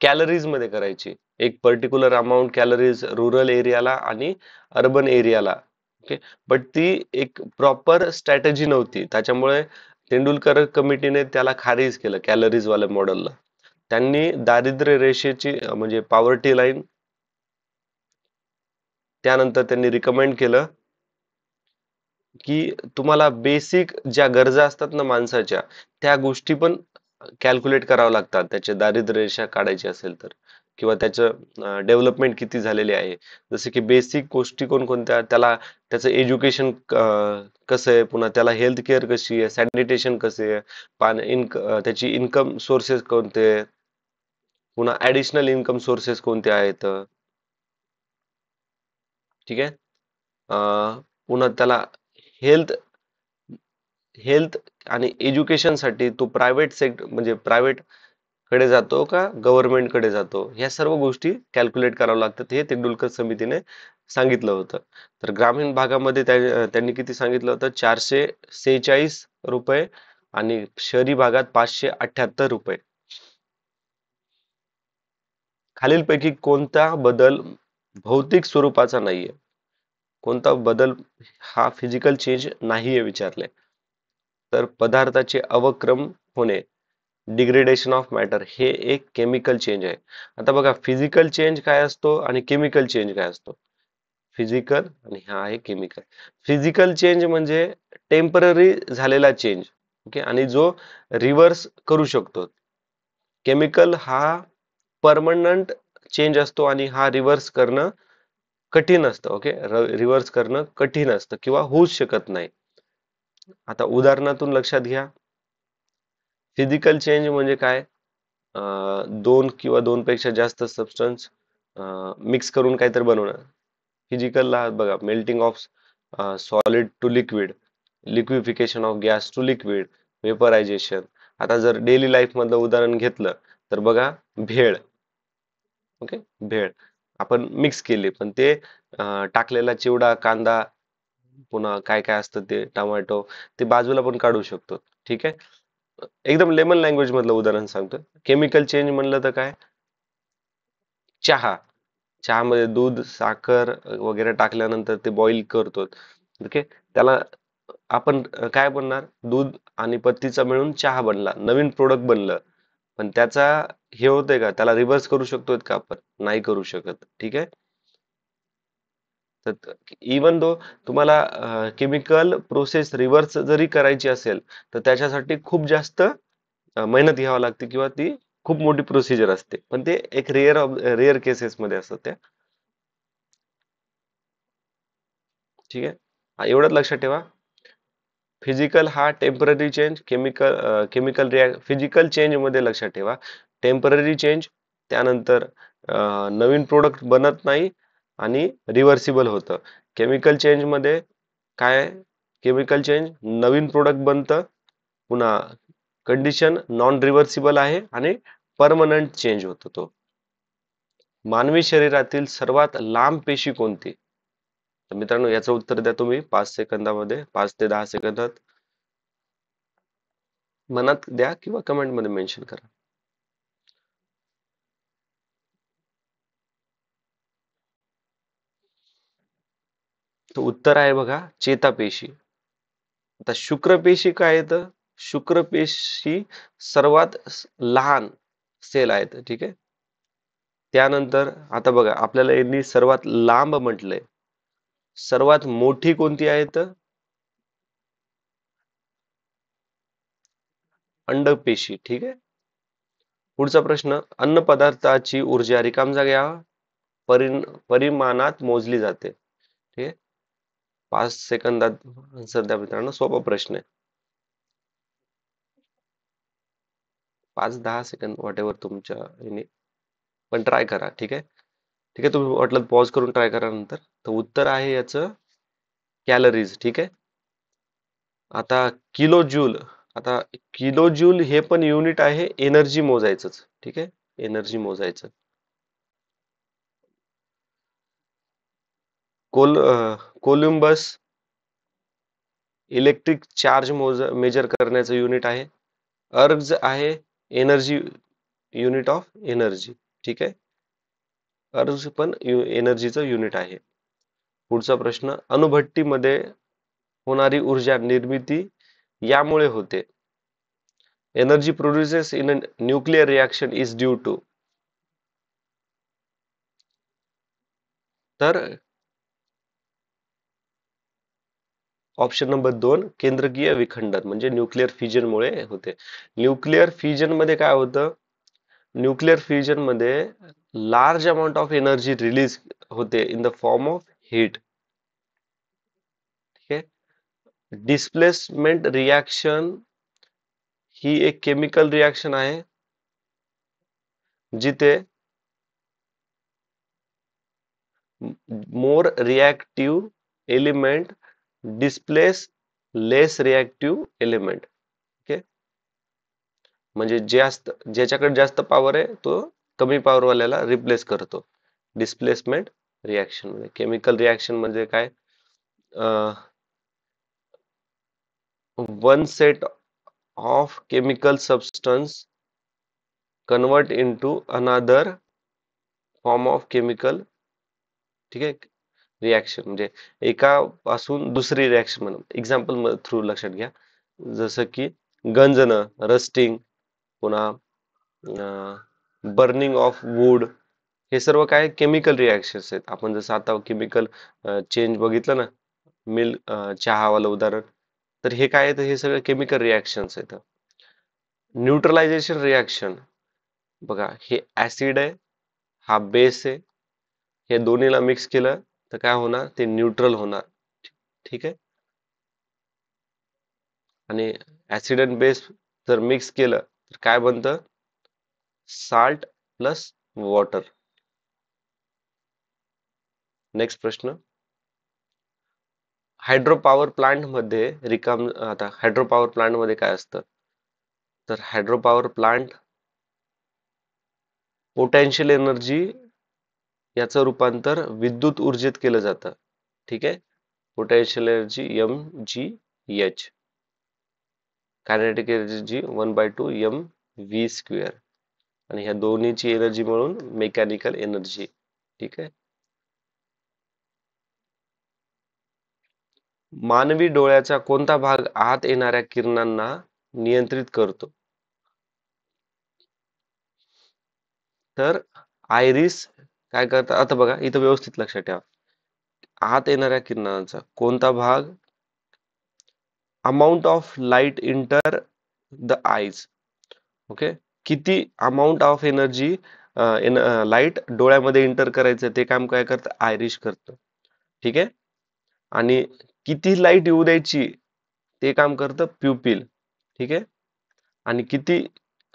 [SPEAKER 1] कॅलरीज मध्ये करायची. एक पर्टिक्युलर अमाऊंट कॅलरीज रुरल एरियाला आणि अर्बन एरियाला. ओके. बट ती एक प्रॉपर स्ट्रॅटेजी नव्हती, त्याच्यामुळे तेंडुलकर कमिटीने त्याला खारिज केलं कॅलरीज वाल्या मॉडेलला. त्यांनी दारिद्र्य रेषेची म्हणजे पॉवर्टी लाईन, त्यानंतर त्यांनी रिकमेंड केलं की तुम्हाला बेसिक ज्या गरजा असतात ना माणसाच्या, त्या गोष्टी पण कॅल्क्युलेट कराव्या लागतात त्याचे दारिद्र्य रेषा काढायची असेल तर. किंवा त्याचं डेव्हलपमेंट किती झालेली आहे. जसे की बेसिक गोष्टी कोणकोणत्या, त्याला त्याचं एज्युकेशन कसं आहे, पुन्हा त्याला हेल्थ केअर कशी आहे, सॅनिटेशन कसे आहे, त्याची इन्कम सोर्सेस कोणते, पुन्हा ऍडिशनल इन्कम सोर्सेस कोणते आहेत, ठीक आहे. पुन्हा त्याला हेल्थ हेल्थ आणि एज्युकेशनसाठी तो प्रायव्हेट म्हणजे प्रायव्हेट कडे जातो का गव्हर्नमेंट कडे जातो, ह्या सर्व गोष्टी कॅल्क्युलेट कराव्या लागतात. हे तेंडुलकर समितीने सांगितलं होतं. तर ग्रामीण भागामध्ये त्यांनी किती सांगितलं होतं, 446 रुपये आणि शहरी भागात 578 रुपये. खालीलपैकी कोणता बदल भौतिक स्वरूपाचा नाहीये, कोणता बदल हा फिजिकल चेंज नाहीये विचारले. तर पदार्थाचे अवक्रम होणे, डिग्रेडेशन ऑफ मॅटर, हे एक केमिकल चेंज आहे. आता बघा, फिजिकल चेंज काय असतो आणि केमिकल चेंज काय असतो. फिजिकल आणि हा आहे केमिकल. फिजिकल चेंज म्हणजे टेम्पररी झालेला चेंज, ओके, आणि जो रिव्हर्स करू शकतो. केमिकल हा परमनंट चेंज असतो आणि हा रिव्हर्स करणं कठीण असतं. ओके, रिव्हर्स करणं कठीण असतं किंवा होऊच शकत नाही. आता उदाहरणातून लक्षात घ्या. फिजिकल चेंज म्हणजे काय, दोन किंवा दोन पेक्षा जास्त सबस्टन्स मिक्स करून काहीतरी बनवणं. फिजिकलला बघा, melting of solid to liquid, liquefaction of gas to liquid, vaporization. आता जर डेली लाईफ मधलं उदाहरण घेतलं तर बघा, भेळ. ओके, भेळ आपण मिक्स केली, पण ते टाकलेला चिवडा, कांदा, पुन्हा काय काय असतं ते टोमॅटो, ते बाजूला पण काढू शकतो. ठीक आहे. एकदम लेमन लँग्वेज मधलं उदाहरण सांगतो. केमिकल चेंज म्हणलं तर काय, चहा. चहामध्ये दूध, साखर वगैरे टाकल्यानंतर ते बॉईल करतो. ओके, त्याला आपण काय बनणार, दूध आणि पत्तीचा मिळून चहा बनला, नवीन प्रोडक्ट बनलं. पण त्याचा हे होतंय का, त्याला रिव्हर्स करू शकतोय का आपण, नाही करू शकत. ठीक आहे. तर इवन दो तुम्हाला केमिकल प्रोसेस रिव्हर्स जरी करायची असेल तर त्याच्यासाठी खूप जास्त मेहनत घ्यावी लागते किंवा ती खूप मोठी प्रोसिजर असते, पण ते एक रेअर केसेस मध्ये असतात त्या. ठीक आहे. एवढंच लक्षात ठेवा. फिजिकल हा temporary change, chemical physical change मध्ये लक्षात ठेवा, टेम्पररी चेंज, त्यानंतर नवीन प्रोडक्ट बनत नाही आणि रिव्हर्सिबल होतं. केमिकल चेंज मध्ये काय, केमिकल चेंज नवीन प्रोडक्ट बनतं, पुन्हा कंडिशन नॉन रिव्हर्सिबल आहे आणि परमनंट चेंज होतो तो. मानवी शरीरातील सर्वात लांब पेशी कोणती. तर मित्रांनो, याचं उत्तर द्या तुम्ही 5 सेकंदामध्ये, 5 ते 10 सेकंदात. मनात द्या किंवा कमेंट मध्ये मेन्शन करा. तर उत्तर आहे बघा, चेतापेशी. आता शुक्रपेशी काय आहेत, शुक्रपेशी सर्वात लहान सेल आहेत. ठीक आहे. त्यानंतर आता बघा, आपल्याला यांनी सर्वात लांब म्हटलंय, सर्वात मोठी कोणती आहेत, अंडपेशी. ठीक आहे. पुढचा प्रश्न, अन्न पदार्थाची ऊर्जा रिकाम जाग्या परिमाणात मोजली जाते. ठीक आहे. 5 सेकंदात आन्सर द्या मित्रांनो, सोपा प्रश्न आहे. 5-10 सेकंद वॉट एव्हर तुमच्या ह्याने, पण ट्राय करा. ठीक आहे. ठीक आहे, तुम्ही वाटलं पॉज करून ट्राय करा नंतर. तर उत्तर आहे याचं कॅलरीज. ठीक आहे. आता किलो जूल, आता किलो जूल हे पण युनिट आहे एनर्जी मोजायचंच. ठीक आहे, एनर्जी मोजायचं. कोल कोलंबस इलेक्ट्रिक चार्ज मेजर करण्याचं युनिट आहे. अर्ग्ज आहे एनर्जी, युनिट ऑफ एनर्जी. ठीक आहे. अर्ज पण एनर्जीचं युनिट आहे. पुढचा प्रश्न, अणुभट्टीमध्ये होणारी ऊर्जा निर्मिती यामुळे होते. Energy produces in a nuclear reaction is due to. तर ऑप्शन नंबर 2, केंद्रकीय विखंडन म्हणजे न्यूक्लिअर फ्युजन मुळे होते. न्यूक्लिअर फ्युजन मध्ये काय होतं, न्यूक्लिअर फ्युजन मध्ये large amount of energy release होते in the form of heat. ठीक आहे. डिस्प्लेसमेंट रिॲक्शन ही एक केमिकल रिॲक्शन आहे जिथे मोर रिॲक्टिव्ह एलिमेंट डिस्प्लेस लेस रिॲक्टिव्ह एलिमेंट. ओके, म्हणजे ज्याच्याकडे जास्त पॉवर आहे तो कमी पॉवर वाल्याला रिप्लेस करतो. डिस्प्लेसमेंट रिॲक्शन म्हणजे केमिकल रिॲक्शन म्हणजे काय, one set of chemical substance convert into another form of chemical. ठीक आहे, रिॲक्शन म्हणजे एका पासून दुसरी रिॲक्शन म्हणून एक्झाम्पल थ्रू लक्षात घ्या. जसं की गंजणं, रस्टिंग, पुन्हा बर्निंग ऑफ वूड, हे सर्व काय केमिकल रिॲक्शन्स आहेत. आपण जसं आता केमिकल चेंज बघितलं ना, मिल्क चहावालं उदाहरण, तर हे काय आहे, हे सगळं केमिकल रिॲक्शन्स आहेत. न्यूट्रलायझेशन रिॲक्शन बघा, हे ऍसिड आहे, हा बेस आहे, हे दोन्हीला मिक्स केलं तर काय होणार, ते न्यूट्रल होणार. ठीक आहे. आणि ऍसिड आणि बेस जर मिक्स केलं तर काय बनतं, साल्ट प्लस वॉटर. नेक्स्ट प्रश्न, हायड्रो पॉवर प्लांट मध्ये आता हायड्रो पॉवर प्लांट मध्ये काय असतं, तर hydro power plant potential energy याचं रूपांतर विद्युत ऊर्जेत केलं जातं. ठीक आहे, potential energy mgh, kinetic energy 1/2 mv², आणि ह्या दोन्हीची एनर्जी मिळून मेकॅनिकल एनर्जी. ठीक आहे. मानवी डोळ्याचा कोणता भाग आत येणाऱ्या किरणांना नियंत्रित करतो, तर आयरिस काय करतात, आता बघा इथं व्यवस्थित लक्षात ठेवा, आत येणाऱ्या किरणांचा कोणता भाग, amount of light enter the eyes. Okay, किती अमाऊंट ऑफ एनर्जी लाईट डोळ्यामध्ये इंटर करायचं ते काम काय करतं, आयरिश करतं. ठीक आहे. आणि किती लाईट येऊ द्यायची ते काम करतं प्युपिल. ठीक आहे. आणि किती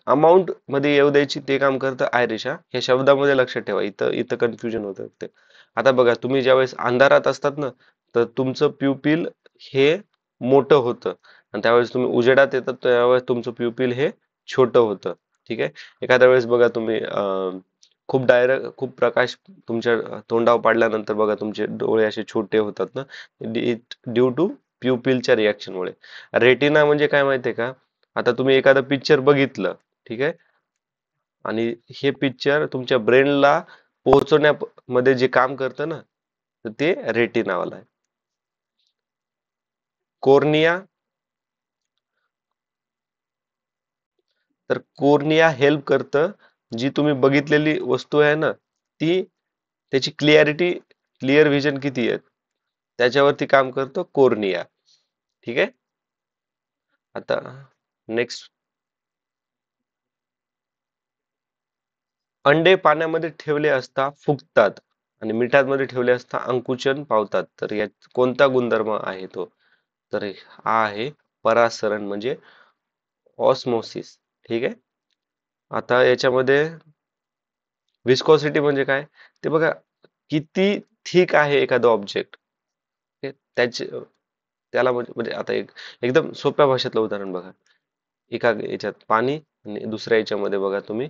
[SPEAKER 1] अमाऊंट मध्ये येऊ द्यायची ते काम करतं आयरिश. हा, हे शब्दामध्ये लक्षात ठेवा, इथं इथं कन्फ्युजन होतं ते. आता बघा, तुम्ही ज्यावेळेस अंधारात असतात ना, तर तुमचं प्युपिल हे मोठं होतं, आणि त्यावेळेस तुम्ही उजेडात येतात त्यावेळेस तुमचं प्युपिल हे छोटं होतं. ठीक आहे. एखाद्या वेळेस बघा तुम्ही खूप प्रकाश तुमच्या तोंडावर पाडल्यानंतर बघा तुमचे डोळे असे छोटे होतात ना, ड्यू टू प्युपिलच्या रिॲक्शनमुळे. रेटिना म्हणजे काय माहितीये का, आता तुम्ही एखादं पिक्चर बघितलं, ठीक आहे, आणि हे पिक्चर तुमच्या ब्रेनला पोहोचवण्यामध्ये जे काम करतं ना, तर ते रेटिनावाला आहे. कोर्निया, तर कोर्निया हेल्प करतं, जी तुम्ही बघितलेली वस्तू आहे ना, ती त्याची क्लिअर व्हिजन किती आहे त्याच्यावरती काम करतो कोर्निया. ठीक आहे. आता नेक्स्ट, अंडे पाण्यामध्ये ठेवले असता फुगतात आणि मिठामध्ये ठेवले असता अंकुचन पावतात, तर यात कोणता गुणधर्म आहे तो, तर हा आहे परासरण म्हणजे ऑस्मोसिस. ठीक आहे. आता याच्यामध्ये विस्कोसिटी म्हणजे काय, ते बघा किती थिक आहे एखादं ऑब्जेक्ट, त्याचे त्याला म्हणजे आता एकदम सोप्या भाषेतलं उदाहरण बघा, एका याच्यात पाणी आणि दुसऱ्या याच्यामध्ये बघा तुम्ही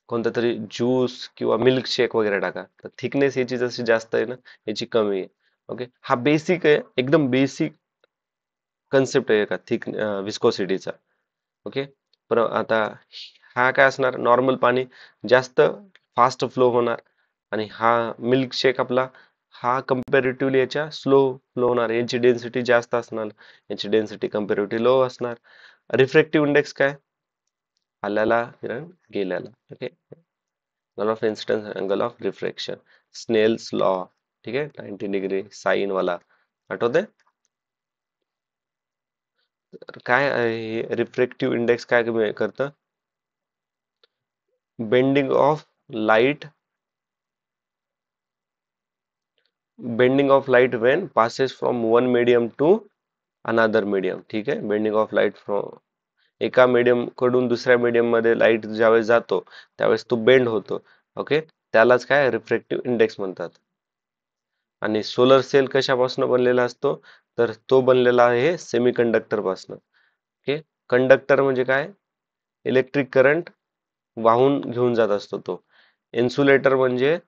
[SPEAKER 1] कोणता तरी ज्यूस किंवा मिल्क शेक वगैरे टाका, तर थिकनेस याची जशी जास्त आहे ना, याची कमी आहे. ओके, हा बेसिक आहे, एकदम बेसिक कन्सेप्ट आहे का थिक विस्कोसिटीचा. ओके, पण आता हा काय असणार, नॉर्मल पाणी जास्त फास्ट फ्लो होणार, आणि हा मिल्क शेक आपला हा कम्पॅरेटिव्हली याच्या स्लो फ्लो होणार, यांची डेन्सिटी जास्त असणार, याची डेन्सिटी कम्पॅरेटिव्हली लो असणार. रिफ्रॅक्टिव्ह इंडेक्स काय, आल्याला किरण गेल्याला. Okay, angle of incidence, angle of refraction, Snell's law. ठीक आहे, 90 डिग्री साइन वाला, आठवते. तर काय आहे रिफ्रॅक्टिव्ह इंडेक्स, काय करतं, bending of light bending of light when passes from one medium to another medium. ठीक आहे, बेंडिंग ऑफ लाईट फ्रॉम एका मीडियम कडून दुसऱ्या मीडियम मध्ये लाईट ज्यावेळेस जातो त्यावेळेस तो बेंड होतो. ओके, त्यालाच काय रिफ्रॅक्टिव्ह इंडेक्स म्हणतात. आणि सोलर सेल कशापासून बनलेला असतो, तर तो बनलेला आहे सेमीकंडक्टर पासून. ओके, कंडक्टर म्हणजे काय, इलेक्ट्रिक करंट वाहून घेऊन जात असतो तो. इन्सुलेटर म्हणजे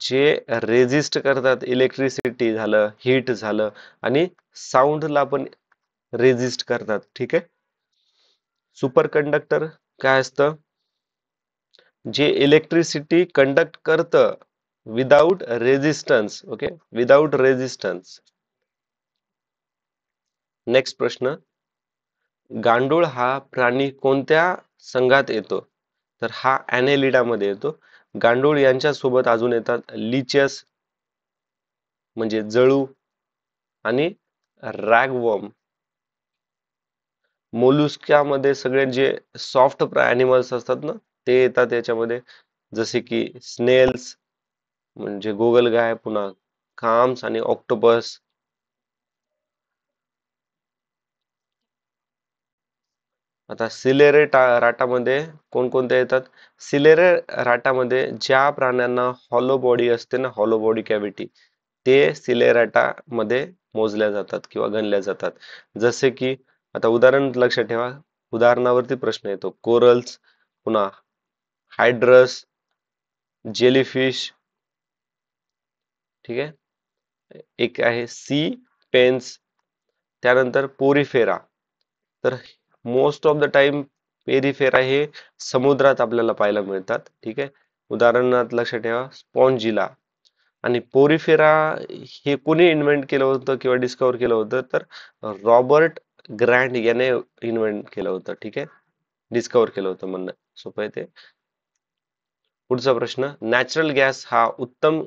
[SPEAKER 1] जे रेजिस्ट करतात, इलेक्ट्रिसिटी झालं, हीट झालं, आणि साऊंडला पण रेजिस्ट करतात. ठीक आहे. सुपर कंडक्टर काय असतं, जे इलेक्ट्रिसिटी कंडक्ट करतं without resistance. Okay, without resistance. Next प्रश्न, गांडूळ हा प्राणी कोणत्या संघात येतो, तर हा ॲनेलिडा मध्ये येतो. गांडूळ यांच्या सोबत अजून येतात लिचस म्हणजे जळू आणि रॅगवॉर्म. मोलुस्कामध्ये सगळे जे सॉफ्ट ॲनिमल्स असतात ना ते येतात याच्यामध्ये, जसे की स्नेल्स म्हणजे गोगलगाय, पुन्हा खाम्स आणि ऑक्टोपस. आता सिलेरे राटामध्ये कोणकोणत्या येतात, सिलेरे राटामध्ये ज्या प्राण्यांना हॉलो बॉडी असते ना, हॉलो बॉडी कॅव्हिटी, ते सिलेराटा मध्ये मोजल्या जातात किंवा गणल्या जातात. जसे की आता उदाहरण लक्षात ठेवा, उदाहरणावरती प्रश्न येतो. कोरल्स, पुन्हा हायड्रस, जेलीफिश. ठीक आहे, एक आहे सी पेन्स, त्यानंतर पोरीफेरा. तर मोस्ट ऑफ द टाइम पेरिफेरा हे समुद्रात आपल्याला पाहायला मिळतात. ठीक आहे, उदाहरणार्थ लक्षात ठेवा स्पॉन्जिला. आणि पोरिफेरा हे कोणी इन्व्हेंट केलं होतं किंवा डिस्कवर केलं होतं, तर रॉबर्ट ग्रँड याने इन्व्हेंट केलं होतं. ठीक आहे, डिस्कवर केलं होतं म्हणणं सोपं आहे ते. पुढचा प्रश्न, नॅचरल गॅस हा उत्तम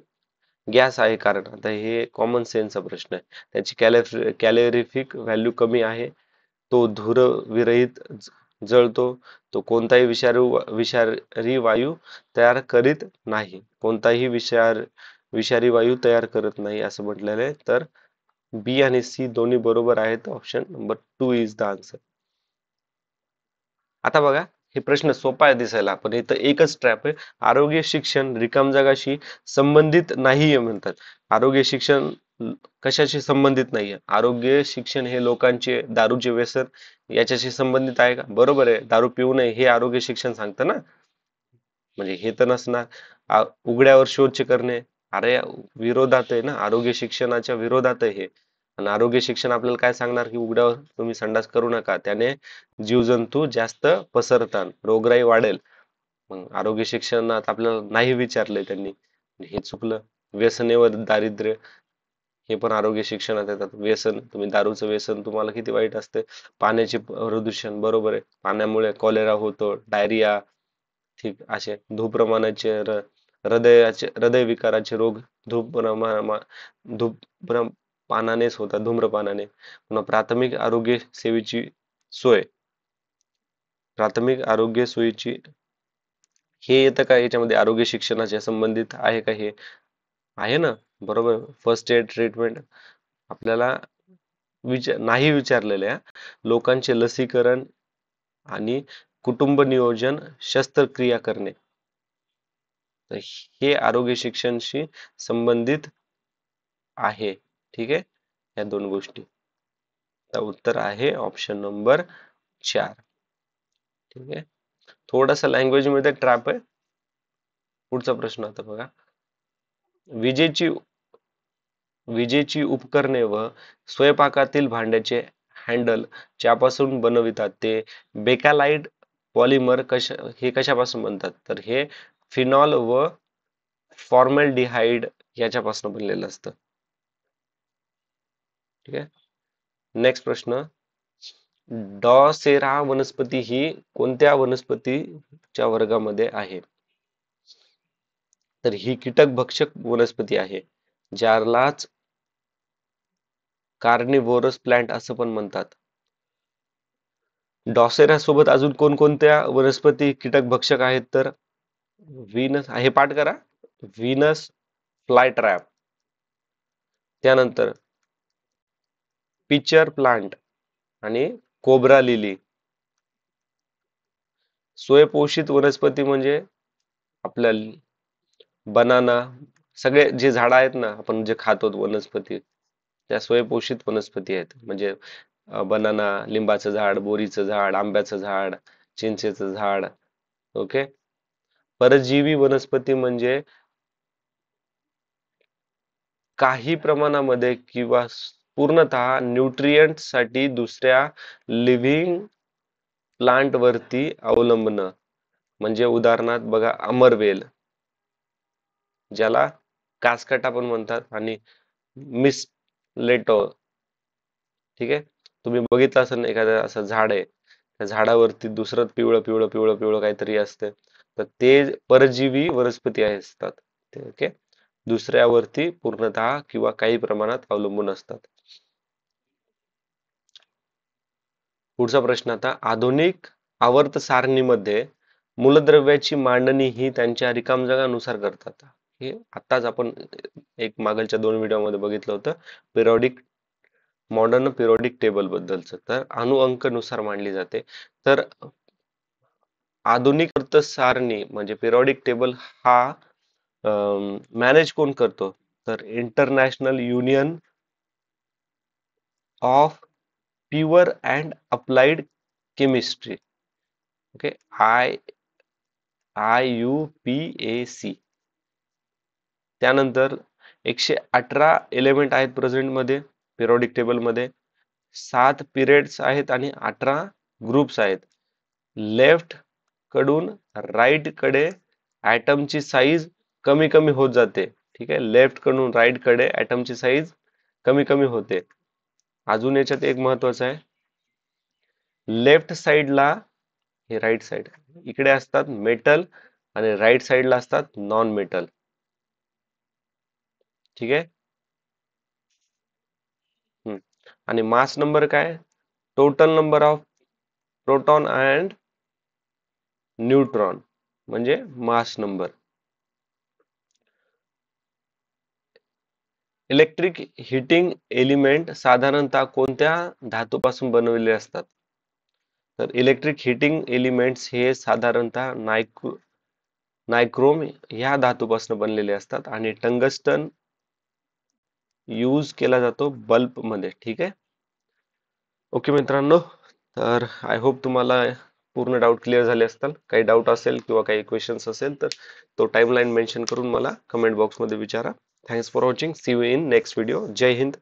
[SPEAKER 1] गॅस आहे कारण, आता हे कॉमन सेन्सचा प्रश्न आहे, त्याची कॅलोरिफिक व्हॅल्यू कमी आहे, तो धूर विरहित जळतो, तो कोणताही विषारी वायू तयार करीत नाही, कोणताही विषारी वायू तयार करत नाही असं म्हटलेलं आहे. तर बी आणि सी दोन्ही बरोबर आहेत. Option number 2 is the answer. आता बघा, हे प्रश्न सोपा आहे दिसायला, पण इथं एकच ट्रॅप आहे. आरोग्य शिक्षण रिकाम जगाशी संबंधित नाहीये म्हणतात. आरोग्य शिक्षण कशाशी संबंधित नाहीये, आरोग्य शिक्षण हे लोकांचे दारूचे व्यसन याच्याशी संबंधित आहे का, बरोबर आहे, दारू पिऊ नये हे आरोग्य शिक्षण सांगतं ना, म्हणजे हे तर नसणार. उघड्यावर शौच करणे, अरे विरोधात आहे ना, आरोग्य शिक्षणाच्या विरोधात आहे हे. आणि आरोग्य शिक्षण आपल्याला काय सांगणार की उघड्यावर तुम्ही संडास करू नका, त्याने जीवजंतू जास्त पसरतात, रोगराई वाढेल. मग आरोग्य शिक्षणात आपल्याला नाही विचारलंय त्यांनी, हे चुकलं. व्यसने व दारिद्र्य हे पण आरोग्य शिक्षणात येतात. व्यसन, तुम्ही दारूचं व्यसन तुम्हाला किती वाईट असते. पाण्याचे प्रदूषण, बरोबर आहे, पाण्यामुळे कॉलेरा होतो, डायरिया. ठीक, असे धूम्रपानाचे हृदय विकाराचे रोग धूम्रपानानेच होतात, धूम्रपानाने. पुन्हा प्राथमिक आरोग्य सेवेची सोय, प्राथमिक आरोग्य सोयीची, हे येतं का याच्यामध्ये, आरोग्य शिक्षणाच्या संबंधित आहे का, हे आहे ना, बरोबर. फर्स्ट एड ट्रीटमेंट आपल्याला नाही विचारलेले आहे. लोकांचे लसीकरण आणि कुटुंब नियोजन, शस्त्रक्रिया करणे, तर हे आरोग्य शिक्षणशी संबंधित आहे. ठीक आहे, या दोन गोष्टी. तर उत्तर आहे ऑप्शन नंबर 4. ठीक आहे, थोडासा लँग्वेज मध्ये ट्रॅप आहे. पुढचा प्रश्न आता बघा, विजेची विजेची उपकरणे व स्वयंपाकातील भांड्याचे हँडल ज्यापासून बनवितात ते बेकालाइट पॉलिमर हे कशापासून बनतात, तर हे फिनॉल व फॉर्मल्डिहाइड याच्यापासून बनलेलं असतं. ठीक आहे, नेक्स्ट प्रश्न, डॉसेरा वनस्पती ही कोणत्या वनस्पतीच्या वर्गामध्ये आहे, तर ही कीटकभक्षक वनस्पती आहे, ज्यालाच कार्निवोरस प्लांट असं पण म्हणतात. डॉसेरा सोबत अजून कोणकोणत्या वनस्पती कीटक भक्षक आहेत तर व्हीनस, हे पाठ करा, व्हीनस फ्लाय ट्रॅप, त्यानंतर पिचर प्लांट आणि कोब्रा लिली. स्वयंपोषित वनस्पती म्हणजे आपल्या बनाना, सगळे जे झाड आहेत ना आपण जे खातो वनस्पती, त्या स्वयंपोषित वनस्पती आहेत. म्हणजे बनाना, लिंबाचं झाड, बोरीचं झाड, आंब्याचं झाड, चिंचेचं झाड. ओके. परजीवी वनस्पती म्हणजे काही प्रमाणामध्ये किंवा पूर्णतः न्यूट्रिएंट साठी दुसऱ्या लिव्हिंग प्लांट वरती अवलंबन. म्हणजे उदाहरणार्थ बघा, अमरवेल, ज्याला कासकटा पण म्हणतात, आणि मिसलेटो. ठीक आहे. तुम्ही बघितलं असेल एखादं असं झाड आहे, त्या झाडावरती दुसरं पिवळं पिवळं पिवळं पिवळं काहीतरी असते, तर ते परजीवी वनस्पती असतात. ओके. दुसऱ्यावरती पूर्णतः किंवा काही प्रमाणात अवलंबून असतात. पुढचा प्रश्न आता, आधुनिक आवर्त सारणीमध्ये मूलद्रव्याची मांडणी ही त्यांच्या रिकामजागानुसार करतात. हे आत्ताच आपण एक मागलच्या 2 व्हिडिओमध्ये बघितलं होतं, पिरियॉडिक, मॉडर्न पिरियॉडिक टेबल बद्दलचं. तर अनुअंक नुसार मांडली जाते. तर आधुनिक आवर्त सारणी म्हणजे पिरियॉडिक टेबल हा मॅनेज कोण करतो तर international union of pure and applied chemistry. Okay. IUPAC. त्यानंतर 118 एलिमेंट आहेत प्रेझेंट मध्ये पिरियॉडिक टेबल मध्ये, 7 पिरियड्स आहेत आणि 18 ग्रुप्स आहेत. लेफ्ट कडून राईट कडे ॲटमची साईज कमी कमी होत जाते. ठीक आहे. लेफ्ट कडून राईट कडे ॲटमची साईज कमी कमी होते. अजून याच्यात एक महत्वाचं आहे, लेफ्ट साइडला, हे राईट साइड, इकडे असतात मेटल आणि राईट साइडला असतात नॉन मेटल. ठीक आहे. आणि मास नंबर काय, total number of proton and neutron म्हणजे mass number. Electric heating element साधारणतः कोणत्या धातूपासून बनवलेले असतात तर इलेक्ट्रिक हीटिंग एलिमेंट्स हे साधारणतः नायक्रोम ह्या धातूपासून बनलेले असतात आणि टंगस्टन यूज केला जातो बल्ब मध्ये. ठीक आहे. ओके मित्रांनो, तर आय होप तुम्हाला पूर्ण डाऊट क्लिअर झाले असतील. काही डाऊट असेल किंवा काही क्वेश्चन्स असेल तर तो टाइमलाईन मेन्शन करून मला कमेंट बॉक्समध्ये विचारा. Thanks for watching. See you in next video. Jai Hind.